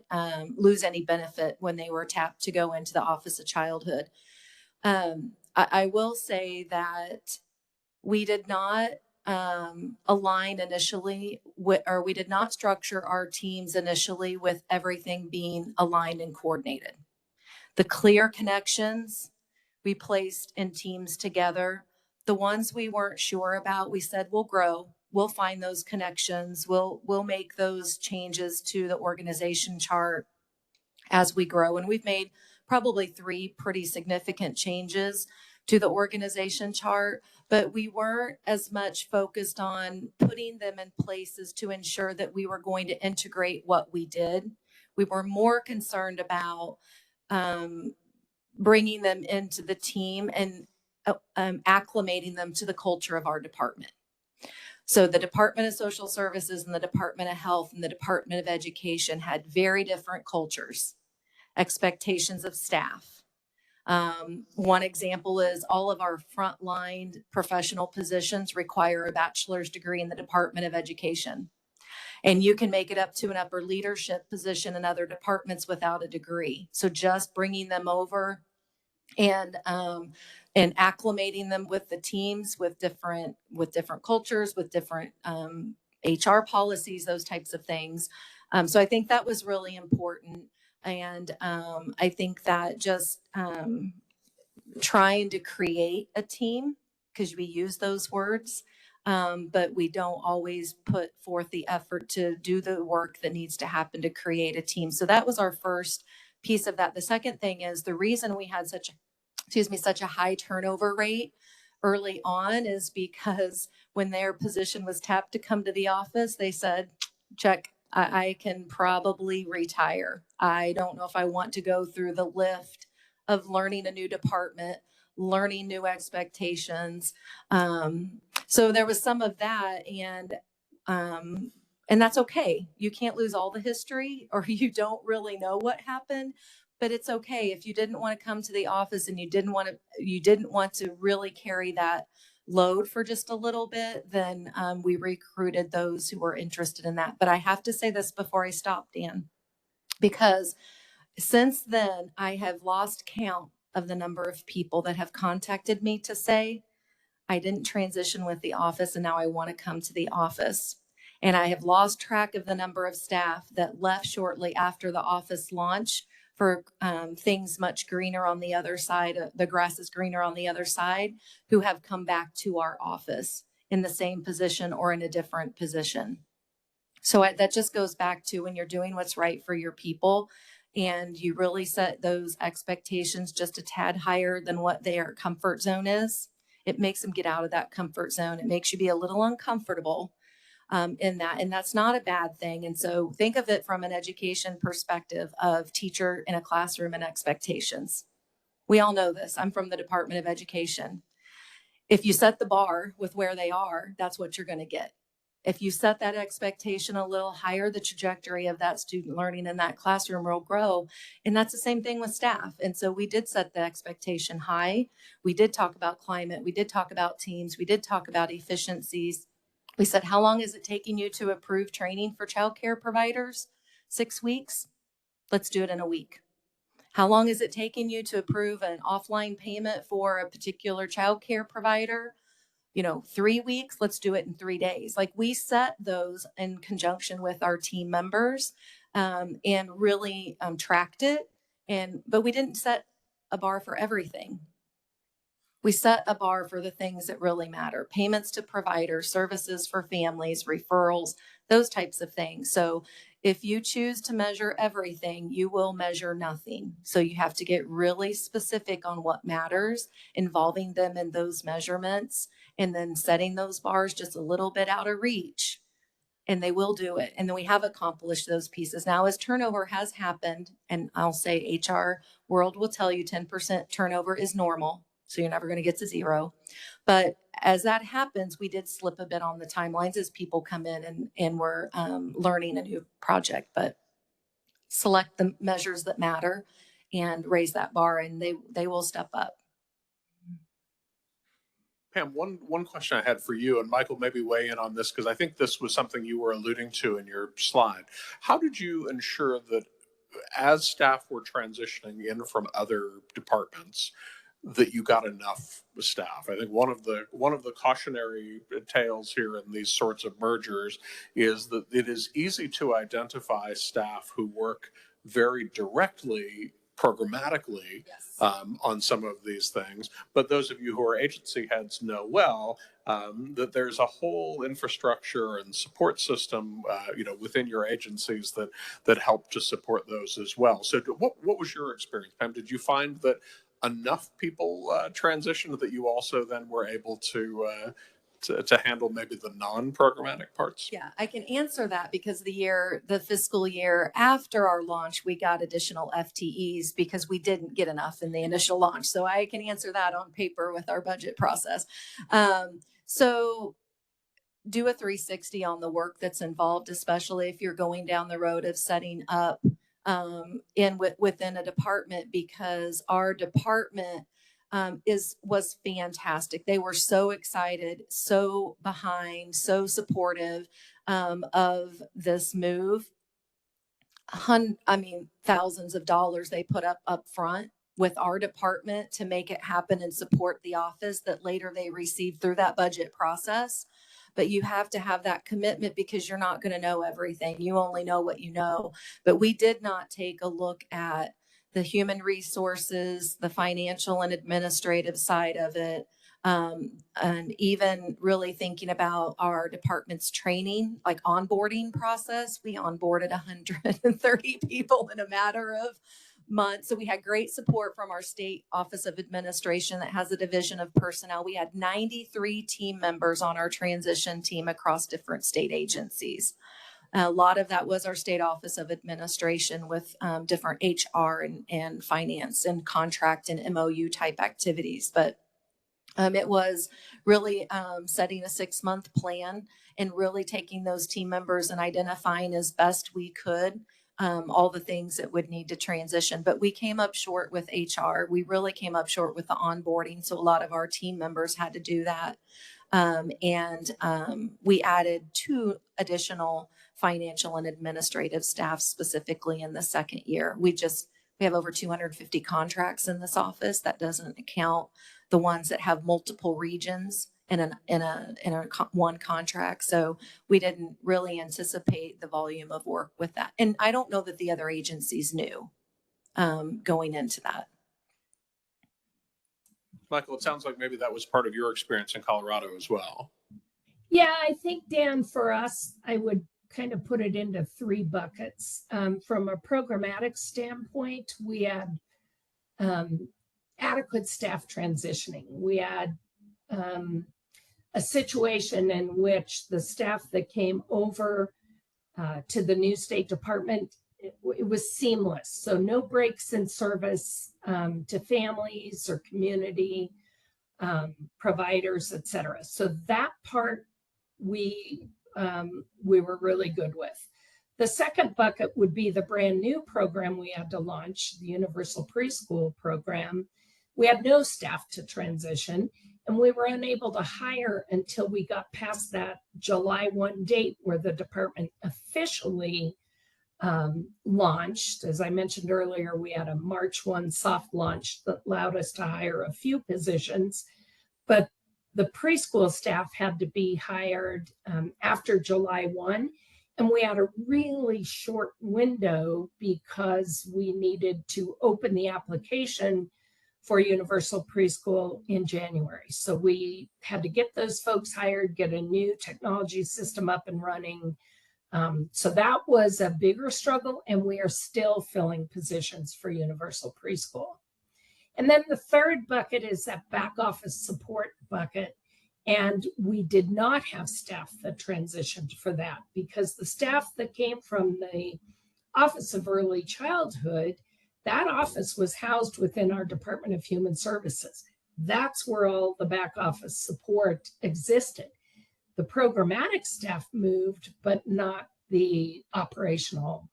lose any benefit when they were tapped to go into the Office of Childhood. I will say that we did not align initially or we did not structure our teams initially with everything being aligned and coordinated. The clear connections we placed in teams together. The ones we weren't sure about, we said we'll grow, we'll find those connections, we'll make those changes to the organization chart as we grow. And we've made probably 3 pretty significant changes to the organization chart, but we weren't as much focused on putting them in places to ensure that we were going to integrate what we did. We were more concerned about bringing them into the team and acclimating them to the culture of our department. So the Department of Social Services and the Department of Health and the Department of Education had very different cultures, expectations of staff. One example is all of our frontline professional positions require a bachelor's degree in the Department of Education. And you can make it up to an upper leadership position in other departments without a degree. So just bringing them over and acclimating them with the teams, with different cultures, with different HR policies, those types of things. So I think that was really important. And I think that just trying to create a team, because we use those words, but we don't always put forth the effort to do the work that needs to happen to create a team. So that was our first piece of that. The second thing is the reason we had such a high turnover rate early on is because when their position was tapped to come to the office, they said, check, I can probably retire. I don't know if I want to go through the lift of learning a new department, learning new expectations. So there was some of that, and that's okay. You can't lose all the history, or you don't really know what happened. But it's okay if you didn't want to come to the office and you didn't want to really carry that load for just a little bit, then we recruited those who were interested in that. But I have to say this before I stop, Dan, because since then I have lost count of the number of people that have contacted me to say, I didn't transition with the office and now I want to come to the office. And I have lost track of the number of staff that left shortly after the office launch for things much greener on the other side, the grass is greener on the other side, who have come back to our office in the same position or in a different position. So that just goes back to when you're doing what's right for your people and you really set those expectations just a tad higher than what their comfort zone is, it makes them get out of that comfort zone. It makes you be a little uncomfortable in that, and that's not a bad thing. And so think of it from an education perspective of teacher in a classroom and expectations. We all know this. I'm from the Department of Education. If you set the bar with where they are, that's what you're going to get. If you set that expectation a little higher, the trajectory of that student learning in that classroom will grow. And that's the same thing with staff. And so we did set the expectation high. We did talk about climate. We did talk about teams. We did talk about efficiencies. We said, how long is it taking you to approve training for childcare providers? 6 weeks? Let's do it in a week. How long is it taking you to approve an offline payment for a particular childcare provider? 3 weeks, let's do it in 3 days. Like, we set those in conjunction with our team members and really tracked it. But we didn't set a bar for everything. We set a bar for the things that really matter: payments to providers, services for families, referrals, those types of things. So if you choose to measure everything, you will measure nothing. So you have to get really specific on what matters, involving them in those measurements, and then setting those bars just a little bit out of reach. And they will do it. And then we have accomplished those pieces. Now, as turnover has happened, and I'll say HR world will tell you 10% turnover is normal. So you're never going to get to zero. But as that happens, we did slip a bit on the timelines as people come in and we're learning a new project. But select the measures that matter and raise that bar, and they will step up. Pam, one question I had for you, and Michael, maybe weigh in on this, because I think this was something you were alluding to in your slide. How did you ensure that as staff were transitioning in from other departments, that you got enough staff? I think one of the cautionary tales here in these sorts of mergers is that it is easy to identify staff who work very directly, programmatically, on some of these things. But those of you who are agency heads know well that there's a whole infrastructure and support system, within your agencies that help to support those as well. So what was your experience, Pam? Did you find that enough people transitioned that you also then were able to handle maybe the non-programmatic parts? Yeah, I can answer that because the fiscal year after our launch, we got additional FTEs because we didn't get enough in the initial launch. So I can answer that on paper with our budget process. So do a 360 on the work that's involved, especially if you're going down the road of setting up within a department, because our department was fantastic. They were so excited, so behind, so supportive of this move. Thousands of dollars they put up front with our department to make it happen and support the office that later they receive through that budget process. But you have to have that commitment because you're not going to know everything. You only know what you know. But we did not take a look at the human resources, the financial and administrative side of it, and even really thinking about our department's training, like onboarding process. We onboarded 130 people in a matter of months. So we had great support from our state office of administration that has a division of personnel. We had 93 team members on our transition team across different state agencies. A lot of that was our state office of administration with different HR and finance and contract and MOU type activities. But it was really setting a 6-month plan and really taking those team members and identifying as best we could all the things that would need to transition. But we came up short with HR. We really came up short with the onboarding. So a lot of our team members had to do that. We added 2 additional financial and administrative staff specifically in the second year. We have over 250 contracts in this office. That doesn't account the ones that have multiple regions in one contract. So we didn't really anticipate the volume of work with that. And I don't know that the other agencies knew going into that. Michael, it sounds like maybe that was part of your experience in Colorado as well. Yeah, I think, Dan, for us, I would kind of put it into 3 buckets. From a programmatic standpoint, we had adequate staff transitioning. We had a situation in which the staff that came over to the new State Department, it was seamless. So no breaks in service to families or community providers, et cetera. So that part we were really good with. The second bucket would be the brand new program we had to launch, the Universal Preschool program. We had no staff to transition, and we were unable to hire until we got past that July 1 date where the department officially launched. As I mentioned earlier, we had a March 1 soft launch that allowed us to hire a few positions, but the preschool staff had to be hired after July 1. And we had a really short window because we needed to open the application for Universal Preschool in January. So we had to get those folks hired, get a new technology system up and running. So that was a bigger struggle, and we are still filling positions for Universal Preschool. And then the third bucket is that back office support bucket. And we did not have staff that transitioned for that because the staff that came from the Office of Early Childhood, that office was housed within our Department of Human Services. That's where all the back office support existed. The programmatic staff moved, but not the operational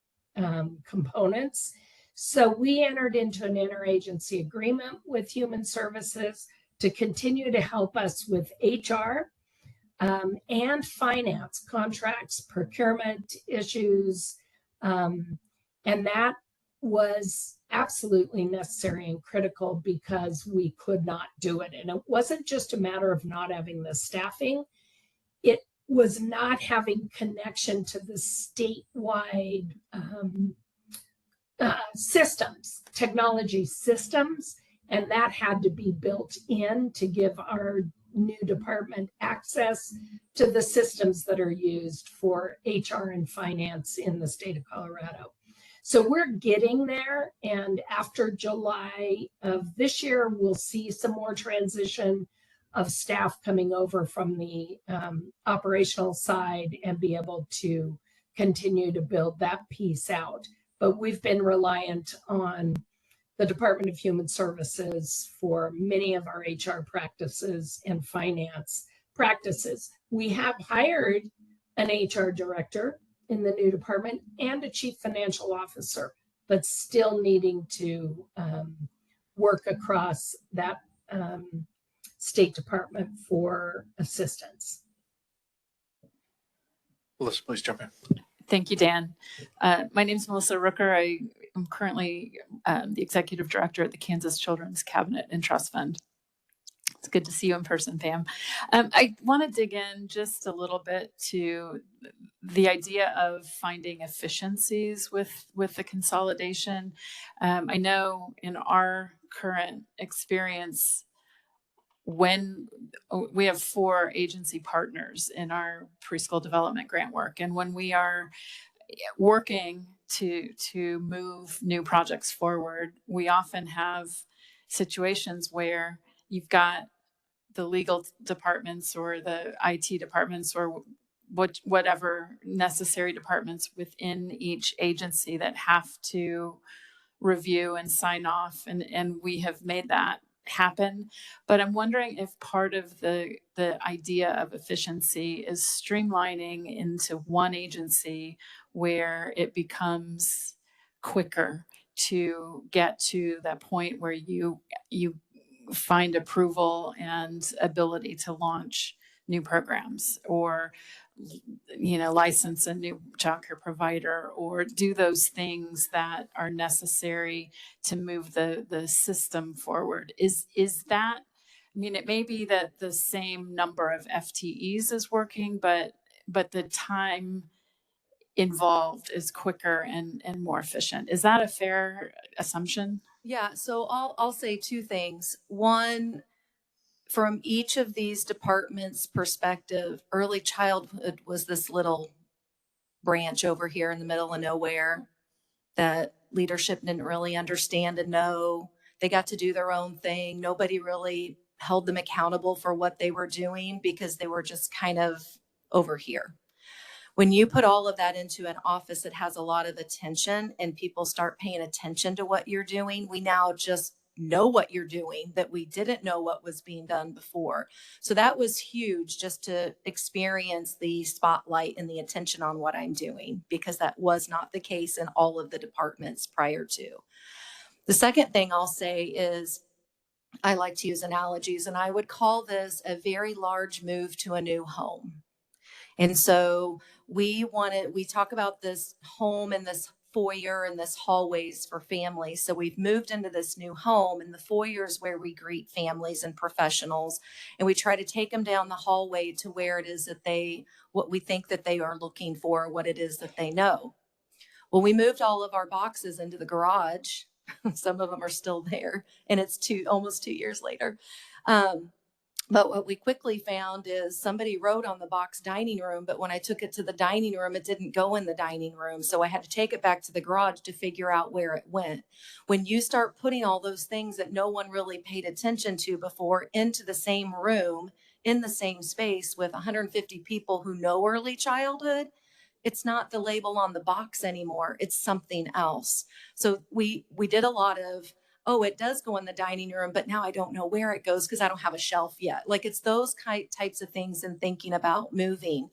components. So we entered into an interagency agreement with Human Services to continue to help us with HR and finance, contracts, procurement issues. And that was absolutely necessary and critical because we could not do it. And it wasn't just a matter of not having the staffing. It was not having connection to the statewide systems, technology systems. And that had to be built in to give our new department access to the systems that are used for HR and finance in the state of Colorado. So we're getting there. And after July of this year, we'll see some more transition of staff coming over from the operational side and be able to continue to build that piece out. But we've been reliant on the Department of Human Services for many of our HR practices and finance practices. We have hired an HR director in the new department and a chief financial officer, but still needing to work across that State Department for assistance. Melissa, please jump in. Thank you, Dan. My name is Melissa Rooker. I I'm currently the executive director at the Kansas Children's Cabinet and Trust Fund. It's good to see you in person, Pam. I want to dig in just a little bit to the idea of finding efficiencies with the consolidation. I know in our current experience, when we have 4 agency partners in our preschool development grant work, and when we are working to move new projects forward, we often have situations where you've got the legal departments or the IT departments or whatever necessary departments within each agency that have to review and sign off, and we have made that happen. But I'm wondering if part of the idea of efficiency is streamlining into one agency where it becomes quicker to get to that point where you find approval and ability to launch new programs, or license a new childcare provider, or do those things that are necessary to move the system forward. Is that, it may be that the same number of FTEs is working, but the time involved is quicker and more efficient. Is that a fair assumption? Yeah, so I'll say 2 things. One, from each of these departments' perspective, early childhood was this little branch over here in the middle of nowhere that leadership didn't really understand and know. They got to do their own thing. Nobody really held them accountable for what they were doing because they were just kind of over here. When you put all of that into an office that has a lot of attention and people start paying attention to what you're doing, we now just know what you're doing that we didn't know what was being done before. So that was huge, just to experience the spotlight and the attention on what I'm doing, because that was not the case in all of the departments prior to. The second thing I'll say is, I like to use analogies, and I would call this a very large move to a new home. And so we talk about this home and this foyer and this hallways for families. So we've moved into this new home, and the foyer is where we greet families and professionals. And we try to take them down the hallway to where it is that what we think that they are looking for, what it is that they know. Well, we moved all of our boxes into the garage. Some of them are still there, and it's almost 2 years later. But what we quickly found is somebody wrote on the box dining room, but when I took it to the dining room, it didn't go in the dining room. So I had to take it back to the garage to figure out where it went. When you start putting all those things that no one really paid attention to before into the same room, in the same space with 150 people who know early childhood, it's not the label on the box anymore. It's something else. So we did a lot of, oh, it does go in the dining room, but now I don't know where it goes because I don't have a shelf yet. Like, it's those types of things and thinking about moving.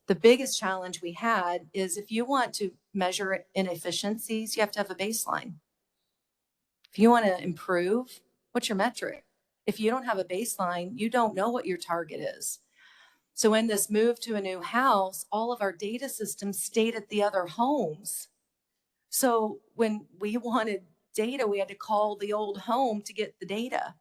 The biggest challenge we had is, if you want to measure inefficiencies, you have to have a baseline. If you want to improve, what's your metric? If you don't have a baseline, you don't know what your target is. So in this move to a new house, all of our data systems stayed at the other homes. So when we wanted data, we had to call the old home to get the data.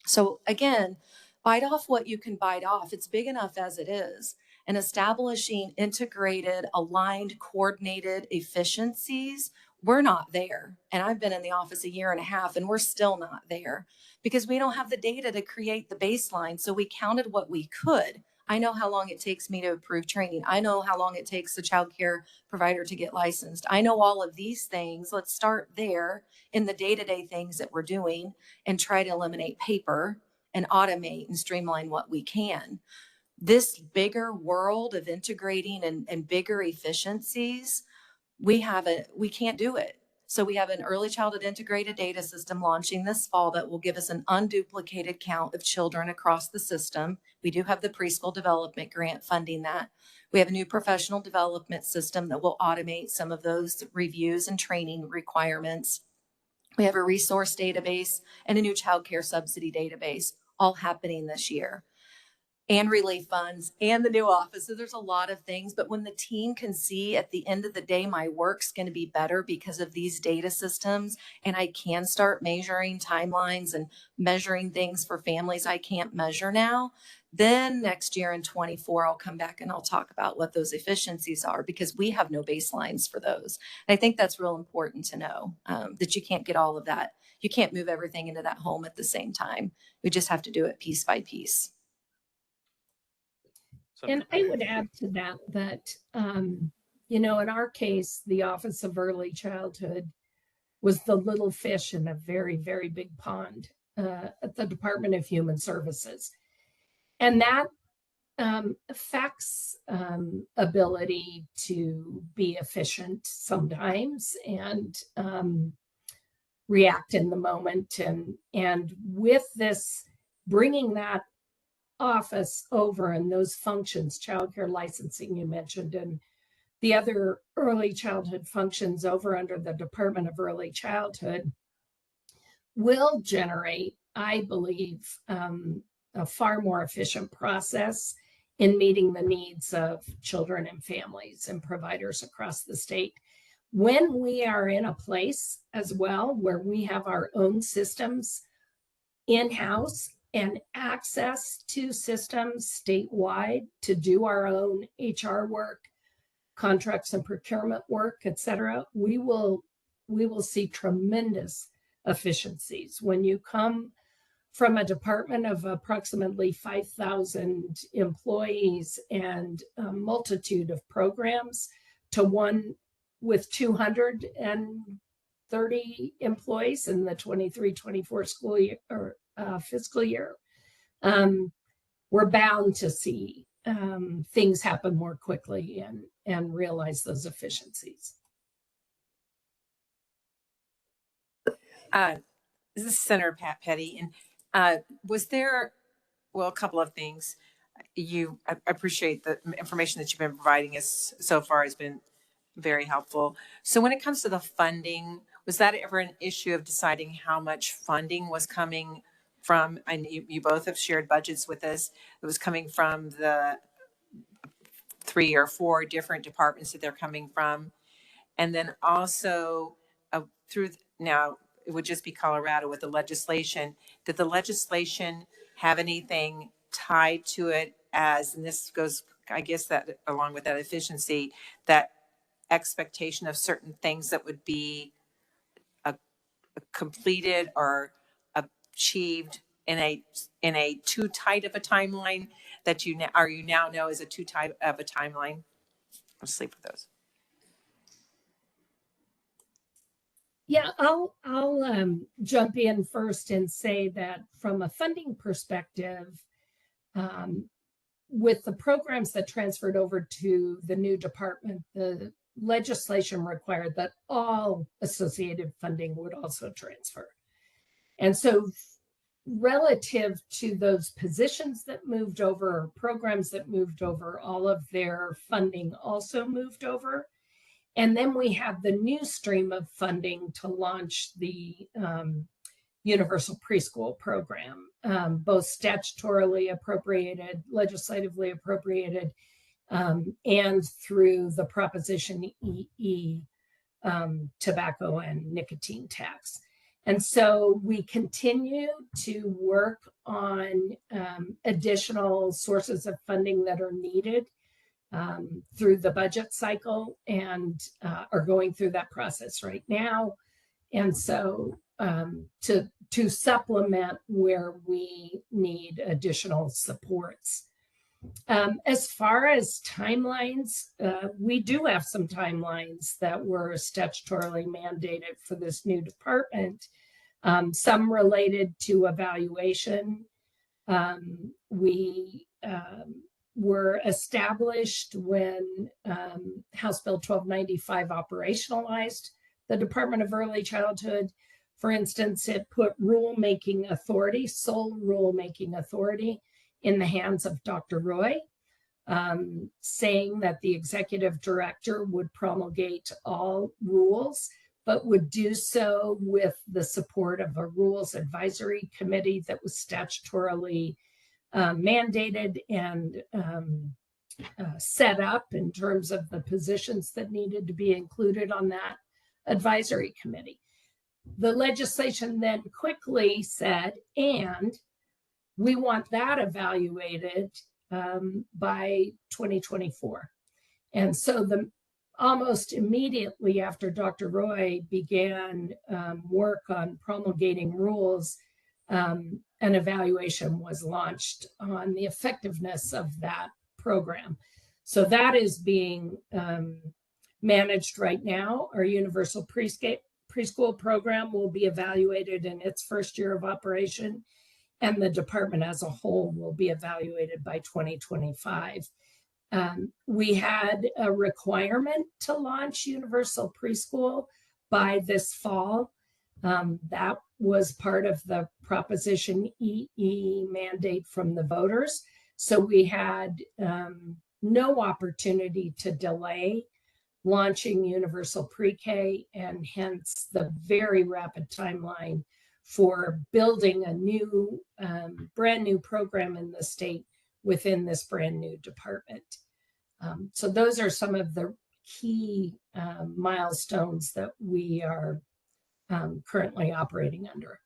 So again, bite off what you can bite off. It's big enough as it is. And establishing integrated, aligned, coordinated efficiencies, we're not there. And I've been in the office 1.5 years, and we're still not there because we don't have the data to create the baseline. So we counted what we could. I know how long it takes me to approve training. I know how long it takes the child care provider to get licensed. I know all of these things. Let's start there in the day-to-day things that we're doing and try to eliminate paper and automate and streamline what we can. This bigger world of integrating and bigger efficiencies, we can't do it. So we have an early childhood integrated data system launching this fall that will give us an unduplicated count of children across the system. We do have the preschool development grant funding that. We have a new professional development system that will automate some of those reviews and training requirements. We have a resource database and a new child care subsidy database, all happening this year. and relief funds and the new office. So there's a lot of things, but when the team can see at the end of the day, my work's going to be better because of these data systems, and I can start measuring timelines and measuring things for families I can't measure now, then next year in 24, I'll come back and I'll talk about what those efficiencies are, because we have no baselines for those. And I think that's real important to know, that you can't get all of that. You can't move everything into that home at the same time. We just have to do it piece by piece. And I would add to that, you know, in our case, the Office of Early Childhood was the little fish in a very, very big pond at the Department of Human Services. And that affects ability to be efficient sometimes and react in the moment. And with this, bringing that office over and those functions, childcare licensing you mentioned, and the other early childhood functions over under the Department of Early Childhood will generate, I believe, a far more efficient process in meeting the needs of children and families and providers across the state. When we are in a place as well where we have our own systems in-house and access to systems statewide to do our own HR work, contracts and procurement work, et cetera, we will see tremendous efficiencies. When you come from a department of approximately 5,000 employees and a multitude of programs to one with 230 employees in the 23-24 school year or fiscal year, we're bound to see things happen more quickly and realize those efficiencies. This is Senator Pat Petty, and was there, well, a couple of things. I appreciate the information that you've been providing us so far has been very helpful. So when it comes to the funding, was that ever an issue of deciding how much funding was coming from, and you both have shared budgets with us, it was coming from the 3 or 4 different departments that they're coming from? And then also through, now it would just be Colorado with the legislation. Did the legislation have anything tied to it as, and this goes, I guess, that along with that efficiency, that expectation of certain things that would be completed or achieved in a too tight of a timeline that you now know is a too tight of a timeline? I'll sleep with those. Yeah, I'll jump in first and say that from a funding perspective, with the programs that transferred over to the new department, the legislation required that all associated funding would also transfer. And so relative to those positions that moved over, or programs that moved over, all of their funding also moved over. And then we have the new stream of funding to launch the universal preschool program, both statutorily appropriated, legislatively appropriated, and through the Proposition EE tobacco and nicotine tax. And so we continue to work on additional sources of funding that are needed through the budget cycle, and are going through that process right now. And so to supplement where we need additional supports. As far as timelines, we do have some timelines that were statutorily mandated for this new department, some related to evaluation. We were established when House Bill 1295 operationalized the Department of Early Childhood. For instance, it put rulemaking authority, sole rulemaking authority, in the hands of Dr. Roy, saying that the executive director would promulgate all rules, but would do so with the support of a rules advisory committee that was statutorily mandated and set up in terms of the positions that needed to be included on that advisory committee. The legislation then quickly said, and we want that evaluated by 2024. And so almost immediately after Dr. Roy began work on promulgating rules, an evaluation was launched on the effectiveness of that program. So that is being managed right now. Our universal preschool program will be evaluated in its first year of operation, and the department as a whole will be evaluated by 2025. We had a requirement to launch universal preschool by this fall. That was part of the Proposition EE mandate from the voters. So we had no opportunity to delay launching universal pre-K, and hence the very rapid timeline for building a new, brand new program in the state within this brand new department. So those are some of the key milestones that we are currently operating under.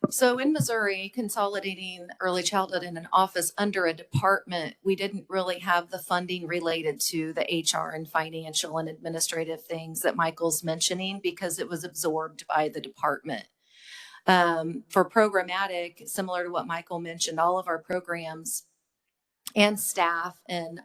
So in Missouri, consolidating early childhood in an office under a department, we didn't really have the funding related to the HR and financial and administrative things that Michael's mentioning because it was absorbed by the department. For programmatic, similar to what Michael mentioned, all of our programs and staff and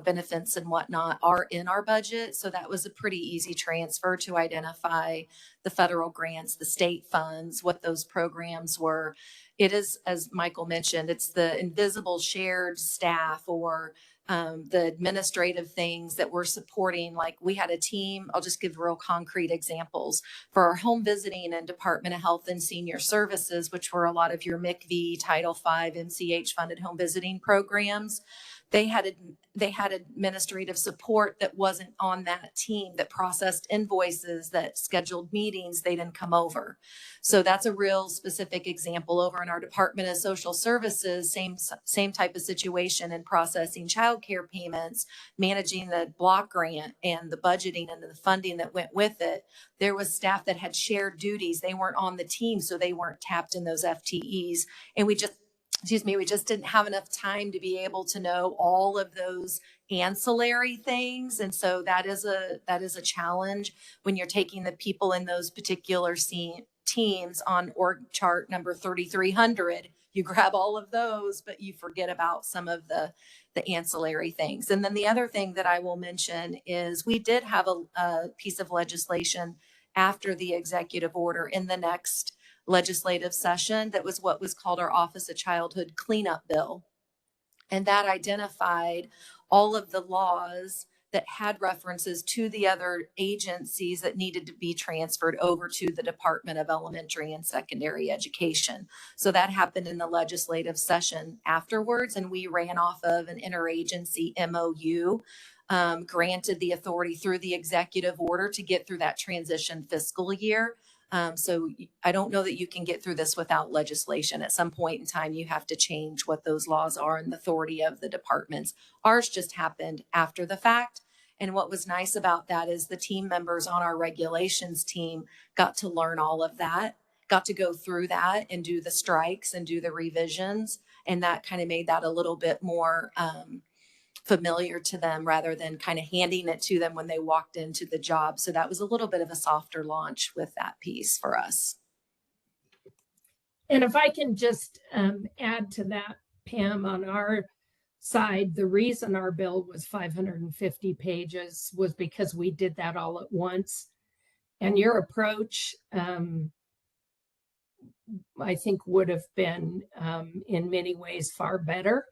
benefits and whatnot are in our budget. So that was a pretty easy transfer to identify the federal grants, the state funds, what those programs were. It is, as Michael mentioned, it's the invisible shared staff or the administrative things that we're supporting. Like we had a team, I'll just give real concrete examples. For our home visiting and Department of Health and Senior Services, which were a lot of your MICV, Title V, MCH funded home visiting programs, they had administrative support that wasn't on that team that processed invoices, that scheduled meetings, they didn't come over. So that's a real specific example. Over in our Department of Social Services, same type of situation in processing childcare payments, managing the block grant and the budgeting and the funding that went with it. There was staff that had shared duties. They weren't on the team, so they weren't tapped in those FTEs. And we just didn't have enough time to be able to know all of those ancillary things. And so that is a challenge when you're taking the people in those particular teams on org chart number 3300. You grab all of those, but you forget about some of the ancillary things. And then the other thing that I will mention is we did have a piece of legislation after the executive order in the next legislative session that was what was called our Office of Childhood Cleanup Bill. And that identified all of the laws that had references to the other agencies that needed to be transferred over to the Department of Elementary and Secondary Education. So that happened in the legislative session afterwards, and we ran off of an interagency MOU, granted the authority through the executive order to get through that transition fiscal year. So I don't know that you can get through this without legislation. At some point in time, you have to change what those laws are and the authority of the departments. Ours just happened after the fact. And what was nice about that is the team members on our regulations team got to learn all of that, got to go through that and do the strikes and do the revisions. And that kind of made that a little bit more familiar to them rather than kind of handing it to them when they walked into the job. So that was a little bit of a softer launch with that piece for us. And if I can just add to that, Pam, on our side, the reason our bill was 550 pages was because we did that all at once. And your approach, I think, would have been in many ways far better.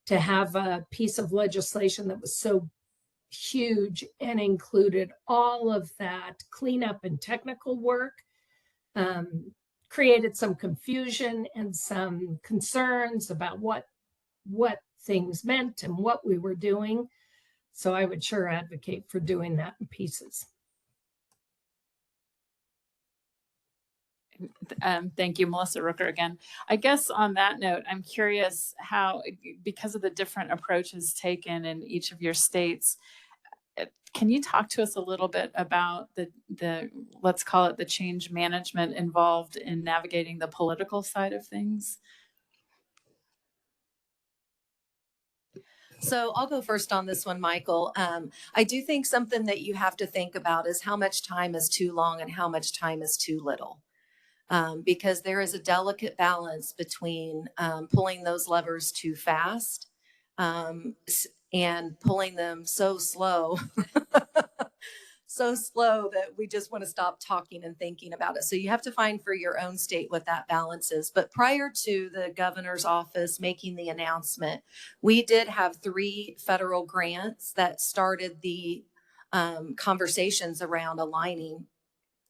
To have a piece of legislation that was so huge and included all of that cleanup and technical work, created some confusion and some concerns about what things meant and what we were doing. So I would sure advocate for doing that in pieces. Thank you, Melissa Rooker again. I guess on that note, I'm curious how, because of the different approaches taken in each of your states, can you talk to us a little bit about the let's call it the change management involved in navigating the political side of things? So I'll go first on this one, Michael. I do think something that you have to think about is how much time is too long and how much time is too little. Because there is a delicate balance between pulling those levers too fast and pulling them so slow, so slow that we just want to stop talking and thinking about it. So you have to find for your own state what that balance is. But prior to the governor's office making the announcement, we did have 3 federal grants that started the conversations around aligning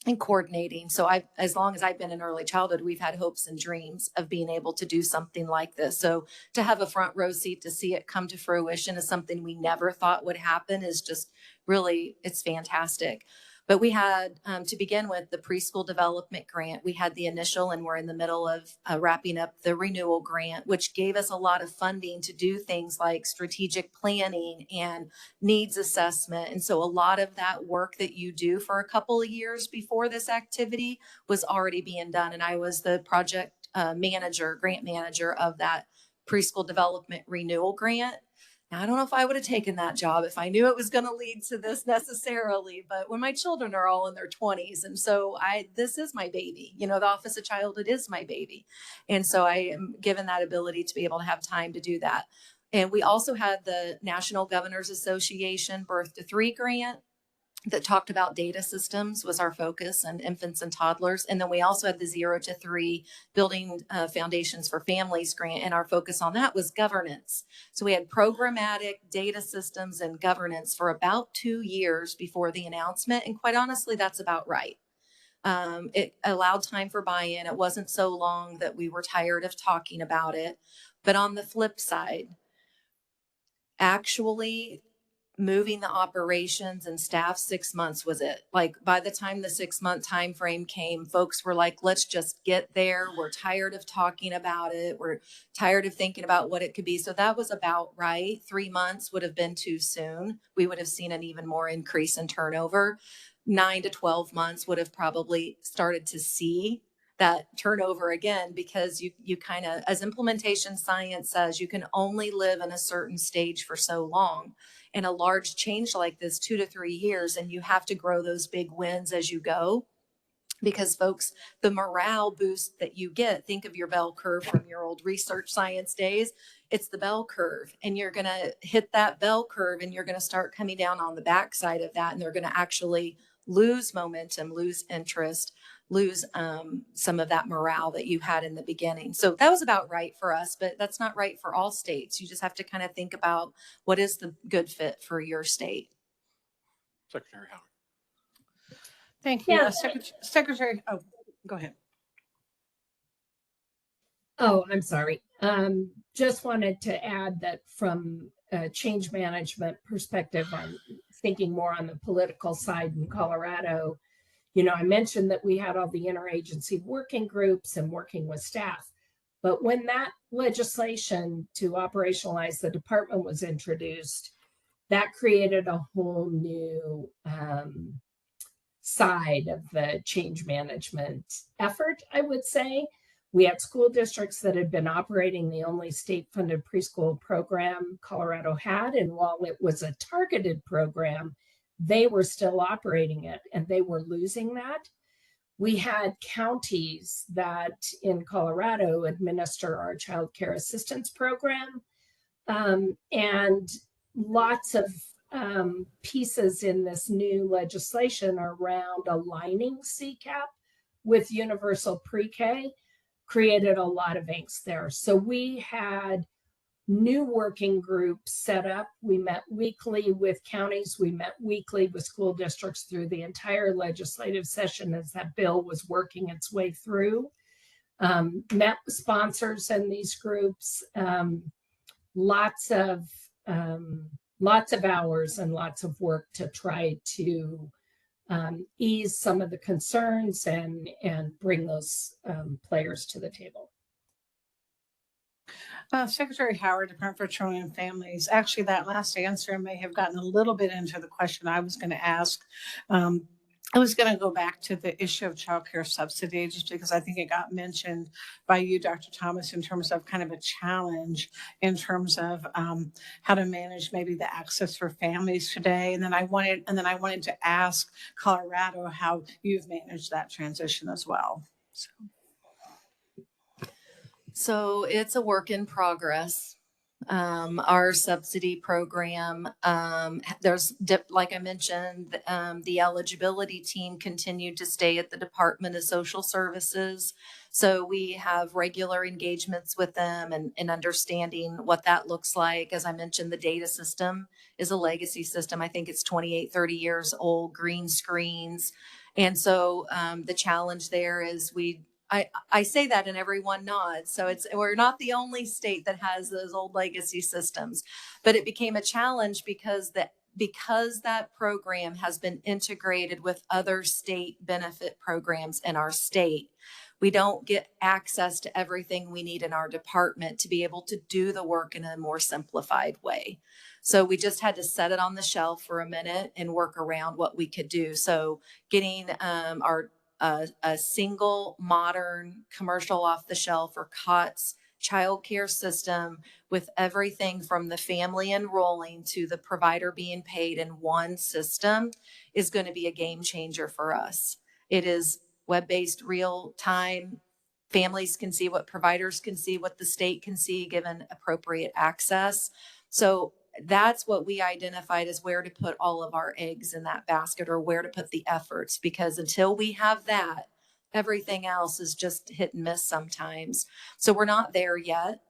and coordinating. So as long as I've been in early childhood, we've had hopes and dreams of being able to do something like this. So to have a front row seat to see it come to fruition is something we never thought would happen, is just really, it's fantastic. But we had, to begin with, the preschool development grant. We had the initial, and we're in the middle of wrapping up the renewal grant, which gave us a lot of funding to do things like strategic planning and needs assessment. And so a lot of that work that you do for a couple of years before this activity was already being done. And I was the project grant manager of that preschool development renewal grant. Now, I don't know if I would have taken that job if I knew it was going to lead to this necessarily, but when my children are all in their 20s, and so this is my baby, the Office of Childhood is my baby. And so I am given that ability to be able to have time to do that. And we also had the National Governors Association Birth to 3 grant that talked about data systems was our focus, and infants and toddlers. And then we also had the 0 to 3 Building Foundations for Families grant, and our focus on that was governance. So we had programmatic data systems and governance for about 2 years before the announcement. And quite honestly, that's about right. It allowed time for buy-in. It wasn't so long that we were tired of talking about it. But on the flip side, actually moving the operations and staff 6 months was it. Like by the time the 6-month time frame came, folks were like, let's just get there. We're tired of talking about it. We're tired of thinking about what it could be. So that was about right. 3 months would have been too soon. We would have seen an even more increase in turnover. 9 to 12 months would have probably started to see that turnover again, because you kind of, as implementation science says, you can only live in a certain stage for so long. And a large change like this, 2 to 3 years, and you have to grow those big wins as you go. Because folks, the morale boost that you get, think of your bell curve from your old research science days. It's the bell curve, and you're going to hit that bell curve and you're going to start coming down on the backside of that. And they're going to actually lose momentum, lose interest, lose some of that morale that you had in the beginning. So that was about right for us, but that's not right for all states. You just have to kind of think about what is the good fit for your state. Secretary Howard. Thank you. Yeah. Secretary, oh, go ahead. Oh, I'm sorry. Just wanted to add that from a change management perspective, I'm thinking more on the political side in Colorado. I mentioned that we had all the interagency working groups and working with staff. But when that legislation to operationalize the department was introduced, that created a whole new side of the change management effort, I would say. We had school districts that had been operating the only state-funded preschool program Colorado had. And while it was a targeted program, they were still operating it, and they were losing that. We had counties that in Colorado administer our child care assistance program, and lots of pieces in this new legislation around aligning CCAP with universal pre-K created a lot of angst there. So we had new working groups set up. We met weekly with counties. We met weekly with school districts through the entire legislative session as that bill was working its way through. Met with sponsors in these groups. Lots of hours and lots of work to try to ease some of the concerns and bring those players to the table. Secretary Howard, Department for Children and Families. Actually, that last answer may have gotten a little bit into the question I was going to ask. I was going to go back to the issue of child care subsidy, just because I think it got mentioned by you, Dr. Thomas, in terms of kind of a challenge in terms of how to manage maybe the access for families today. And then I wanted to ask Colorado how you've managed that transition as well. So it's a work in progress. Our subsidy program, like I mentioned, the eligibility team continued to stay at the Department of Social Services. So we have regular engagements with them and understanding what that looks like. As I mentioned, the data system is a legacy system. I think it's 28, 30 years old, green screens. And so the challenge there is I say that and everyone nods. So we're not the only state that has those old legacy systems, but it became a challenge because that program has been integrated with other state benefit programs in our state. We don't get access to everything we need in our department to be able to do the work in a more simplified way. So we just had to set it on the shelf for a minute and work around what we could do. So getting a single modern commercial off the shelf or COTS childcare system with everything from the family enrolling to the provider being paid in one system is going to be a game changer for us. It is web-based, real time. Families can see what providers can see, what the state can see, given appropriate access. So that's what we identified as where to put all of our eggs in that basket, or where to put the efforts, because until we have that, everything else is just hit and miss sometimes. So we're not there yet.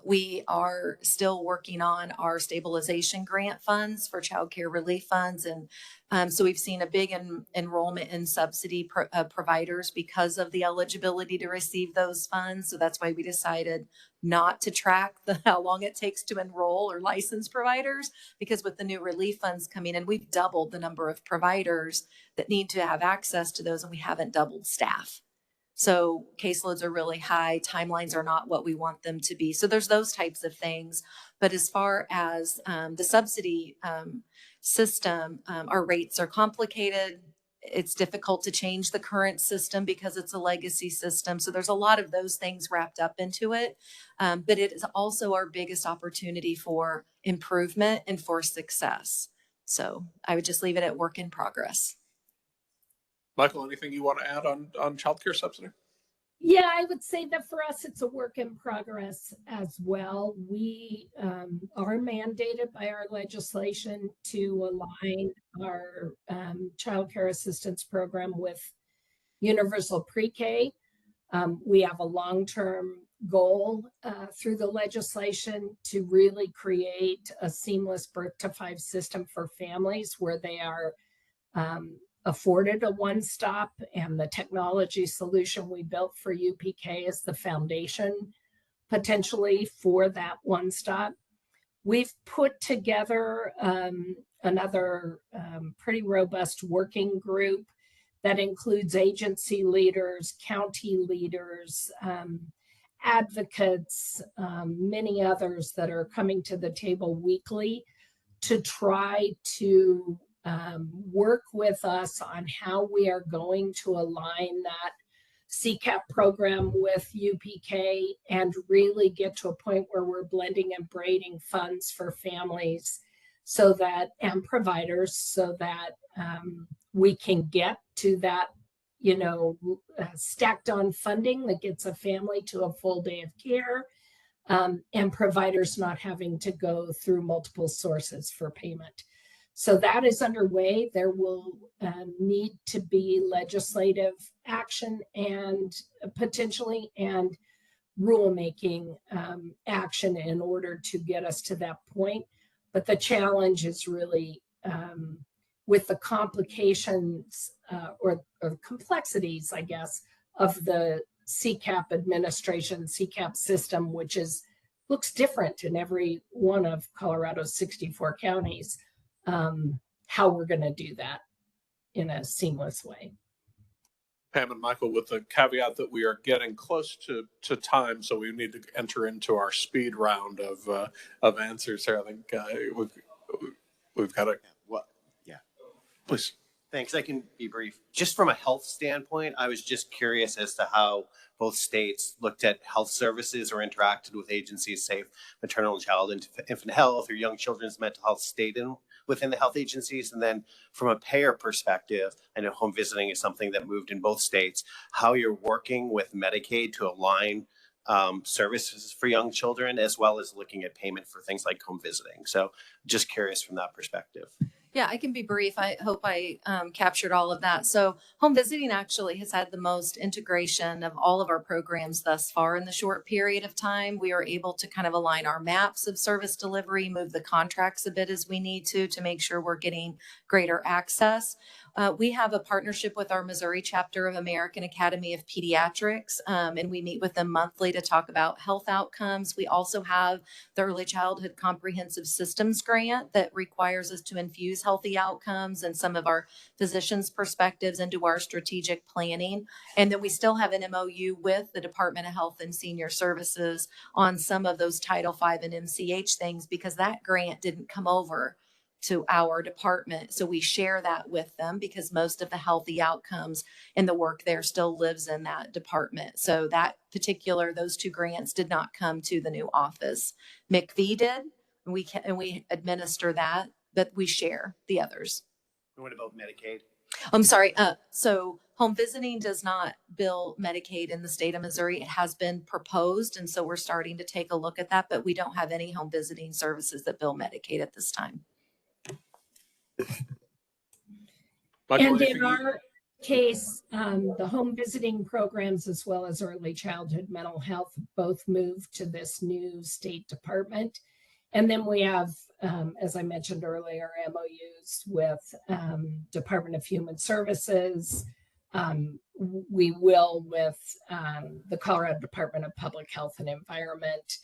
We are still working on our stabilization grant funds for child care relief funds. And so we've seen a big enrollment in subsidy providers because of the eligibility to receive those funds. So that's why we decided not to track how long it takes to enroll or license providers, because with the new relief funds coming in, we've doubled the number of providers that need to have access to those, and we haven't doubled staff. So caseloads are really high. Timelines are not what we want them to be. So there's those types of things. But as far as the subsidy system, our rates are complicated. It's difficult to change the current system because it's a legacy system. So there's a lot of those things wrapped up into it. But it is also our biggest opportunity for improvement and for success. So I would just leave it at work in progress. Michael, anything you want to add on childcare subsidy? Yeah, I would say that for us, it's a work in progress as well. We are mandated by our legislation to align our child care assistance program with universal pre-K. We have a long-term goal through the legislation to really create a seamless birth to 5 system for families where they are afforded a one-stop, and the technology solution we built for UPK is the foundation potentially for that one-stop. We've put together another pretty robust working group that includes agency leaders, county leaders, advocates, many others that are coming to the table weekly to try to work with us on how we are going to align that CCAP program with UPK and really get to a point where we're blending and braiding funds for families so that, and providers, so that we can get to that, stacked on funding that gets a family to a full day of care, and providers not having to go through multiple sources for payment. So that is underway. There will need to be legislative action and potentially and rulemaking action in order to get us to that point. But the challenge is really with the complications or complexities, I guess, of the CCAP administration, CCAP system, which looks different in every one of Colorado's 64 counties. How we're going to do that. in a seamless way. Pam and Michael, with the caveat that we are getting close to time, so we need to enter into our speed round of answers here. I think we've got to. Well, yeah. Please. Thanks. I can be brief. Just from a health standpoint, I was just curious as to how both states looked at health services or interacted with agencies, say maternal and child and infant health or young children's mental health state within the health agencies. And then from a payer perspective, I know home visiting is something that moved in both states, how you're working with Medicaid to align services for young children, as well as looking at payment for things like home visiting. So just curious from that perspective. Yeah, I can be brief. I hope I captured all of that. So home visiting actually has had the most integration of all of our programs thus far in the short period of time. We are able to kind of align our maps of service delivery, move the contracts a bit as we need to make sure we're getting greater access. We have a partnership with our Missouri chapter of American Academy of Pediatrics, and we meet with them monthly to talk about health outcomes. We also have the Early Childhood Comprehensive Systems Grant that requires us to infuse healthy outcomes and some of our physicians' perspectives into our strategic planning. And then we still have an MOU with the Department of Health and Senior Services on some of those Title V and MCH things, because that grant didn't come over to our department. So we share that with them because most of the healthy outcomes and the work there still lives in that department. So those two grants did not come to the new office. McV did, and we administer that, but we share the others. What about Medicaid? I'm sorry. So home visiting does not bill Medicaid in the state of Missouri. It has been proposed. And so we're starting to take a look at that, but we don't have any home visiting services that bill Medicaid at this time. Michael, And in our case, the home visiting programs as well as early childhood mental health both moved to this new state department. And then we have, as I mentioned earlier, MOUs with Department of Human Services. We will with the Colorado Department of Public Health and Environment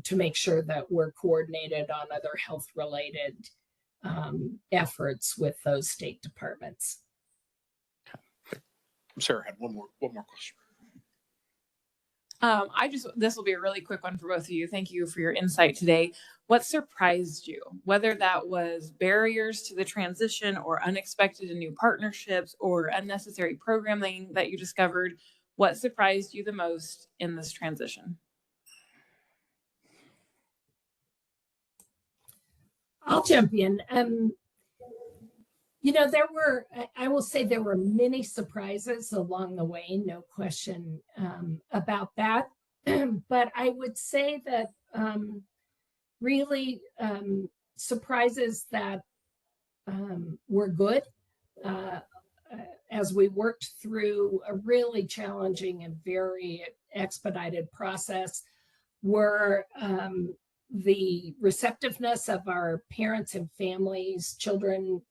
to make sure that we're coordinated on other health-related efforts with those state departments. Sarah had one more question. This will be a really quick one for both of you. Thank you for your insight today. What surprised you, whether that was barriers to the transition or unexpected and new partnerships or unnecessary programming that you discovered? What surprised you the most in this transition? I'll jump in. I will say there were many surprises along the way, no question about that. But I would say that really surprises that were good as we worked through a really challenging and very expedited process were the receptiveness of our parents and families, children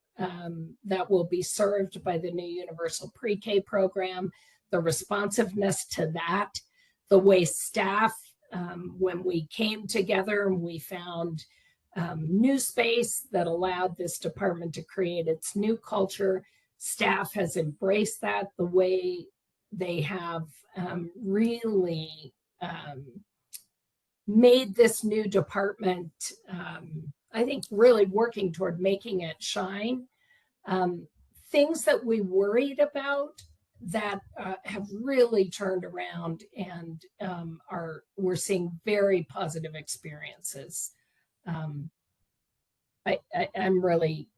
that will be served by the new universal pre-K program, the responsiveness to that, the way staff, when we came together and we found new space that allowed this department to create its new culture, staff has embraced that, the way they have really made this new department, I think, really working toward making it shine. Things that we worried about that have really turned around and we're seeing very positive experiences. I'm really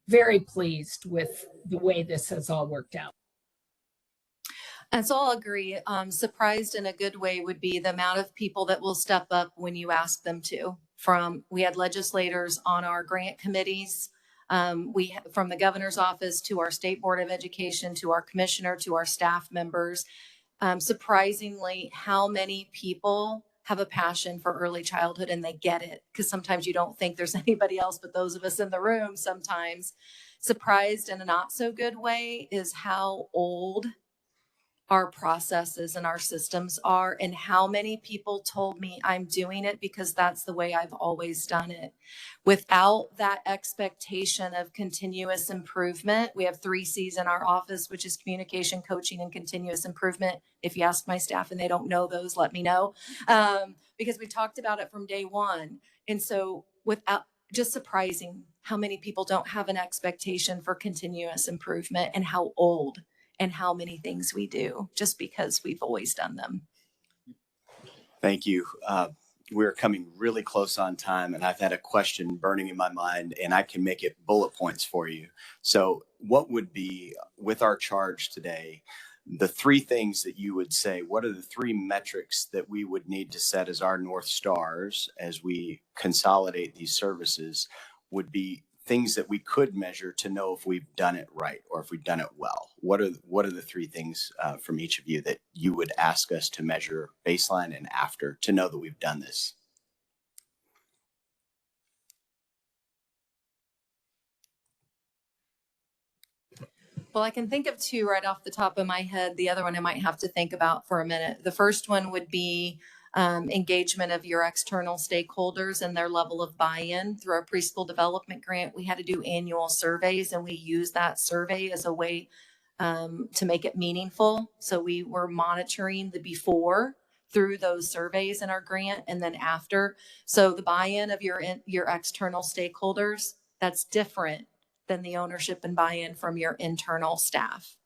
very pleased with the way this has all worked out. And so I'll agree. Surprised in a good way would be the amount of people that will step up when you ask them to. We had legislators on our grant committees, from the governor's office to our state board of education, to our commissioner, to our staff members. Surprisingly, how many people have a passion for early childhood and they get it, because sometimes you don't think there's anybody else but those of us in the room sometimes. Surprised in a not so good way is how old our processes and our systems are, and how many people told me I'm doing it because that's the way I've always done it. Without that expectation of continuous improvement, we have 3 C's in our office, which is communication, coaching, and continuous improvement. If you ask my staff and they don't know those, let me know. Because we talked about it from day one. And so without, just surprising how many people don't have an expectation for continuous improvement, and how old and how many things we do just because we've always done them. Thank you. We're coming really close on time, and I've had a question burning in my mind, and I can make it bullet points for you. So what would be, with our charge today, the 3 things that you would say, what are the 3 metrics that we would need to set as our North Stars as we consolidate these services, would be things that we could measure to know if we've done it right or if we've done it well? What are the 3 things from each of you that you would ask us to measure baseline and after to know that we've done this? Well, I can think of 2 right off the top of my head. The other one I might have to think about for a minute. The first one would be engagement of your external stakeholders and their level of buy-in. Through our preschool development grant, we had to do annual surveys, and we use that survey as a way to make it meaningful. So we were monitoring the before through those surveys in our grant, and then after. So the buy-in of your external stakeholders, that's different than the ownership and buy-in from your internal staff.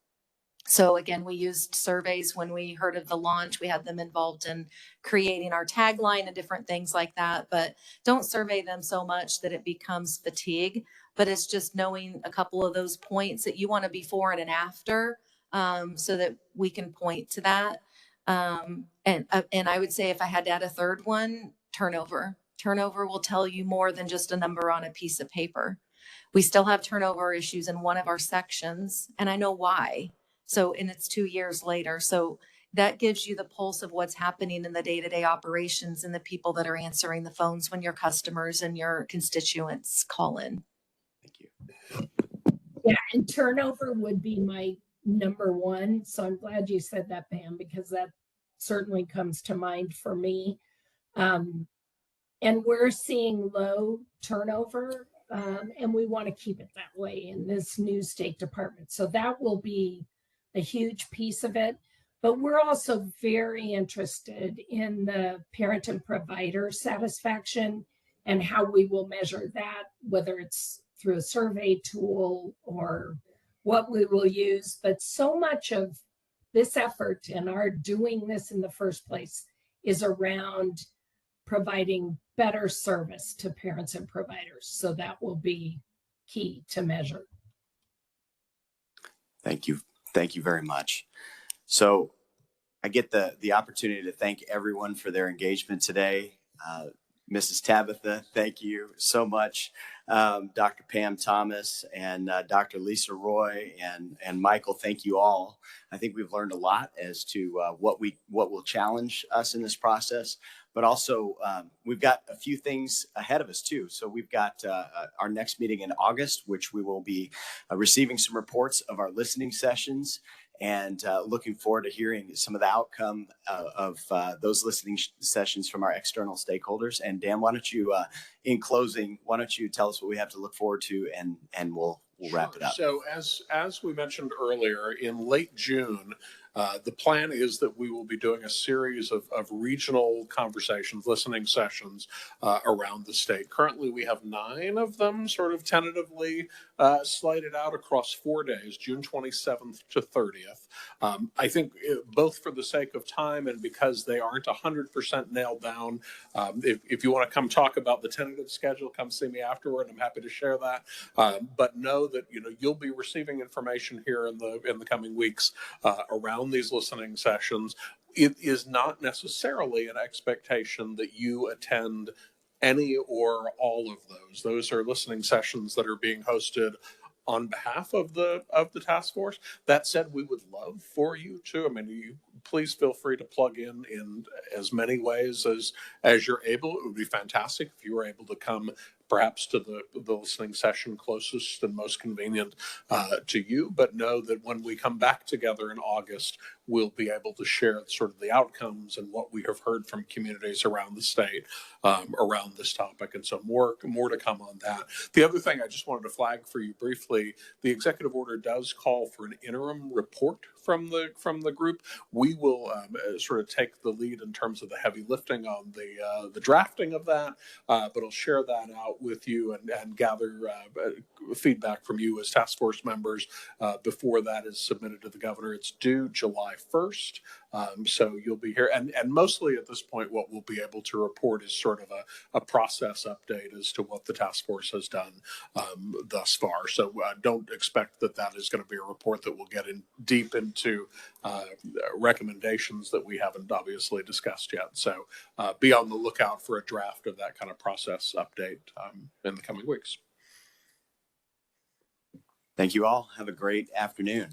So again, we used surveys when we heard of the launch. We had them involved in creating our tagline and different things like that, but don't survey them so much that it becomes fatigue. But it's just knowing a couple of those points that you want a before and an after, so that we can point to that. And I would say, if I had to add a third one, turnover. Turnover will tell you more than just a number on a piece of paper. We still have turnover issues in one of our sections, and I know why. So, and it's 2 years later. So that gives you the pulse of what's happening in the day-to-day operations and the people that are answering the phones when your customers and your constituents call in. Thank you. Yeah, and turnover would be my number 1. So I'm glad you said that, Pam, because that certainly comes to mind for me. And we're seeing low turnover, and we want to keep it that way in this new State Department. So that will be a huge piece of it. But we're also very interested in the parent and provider satisfaction and how we will measure that, whether it's through a survey tool or what we will use. But so much of this effort and our doing this in the first place is around providing better service to parents and providers. So that will be key to measure. Thank you. Thank you very much. So I get the opportunity to thank everyone for their engagement today. Mrs. Tabitha, thank you so much. Dr. Pam Thomas and Dr. Lisa Roy and Michael, thank you all. I think we've learned a lot as to what will challenge us in this process, but also we've got a few things ahead of us too. So we've got our next meeting in August, which we will be receiving some reports of our listening sessions, and looking forward to hearing some of the outcome of those listening sessions from our external stakeholders. And Dan, why don't you, in closing, why don't you tell us what we have to look forward to, and we'll wrap it up. So as we mentioned earlier, in late June, the plan is that we will be doing a series of regional conversations, listening sessions around the state. Currently, we have 9 of them sort of tentatively slated out across 4 days, June 27th to 30th. I think both for the sake of time and because they aren't 100% nailed down, if you want to come talk about the tentative schedule, come see me afterward. I'm happy to share that. But know that you'll be receiving information here in the coming weeks around these listening sessions. It is not necessarily an expectation that you attend any or all of those. Those are listening sessions that are being hosted on behalf of the task force. That said, we would love for you to. I mean, you please feel free to plug in as many ways as you're able. It would be fantastic if you were able to come perhaps to the listening session closest and most convenient to you. But know that when we come back together in August, we'll be able to share sort of the outcomes and what we have heard from communities around the state around this topic. And so more to come on that. The other thing I just wanted to flag for you briefly, the executive order does call for an interim report from the group. We will sort of take the lead in terms of the heavy lifting on the drafting of that, but I'll share that out with you and gather feedback from you as task force members before that is submitted to the governor. It's due July 1st. So you'll be here. And mostly at this point, what we'll be able to report is sort of a process update as to what the task force has done thus far. So don't expect that is going to be a report that will get in deep into recommendations that we haven't obviously discussed yet. So be on the lookout for a draft of that kind of process update in the coming weeks. Thank you all. Have a great afternoon.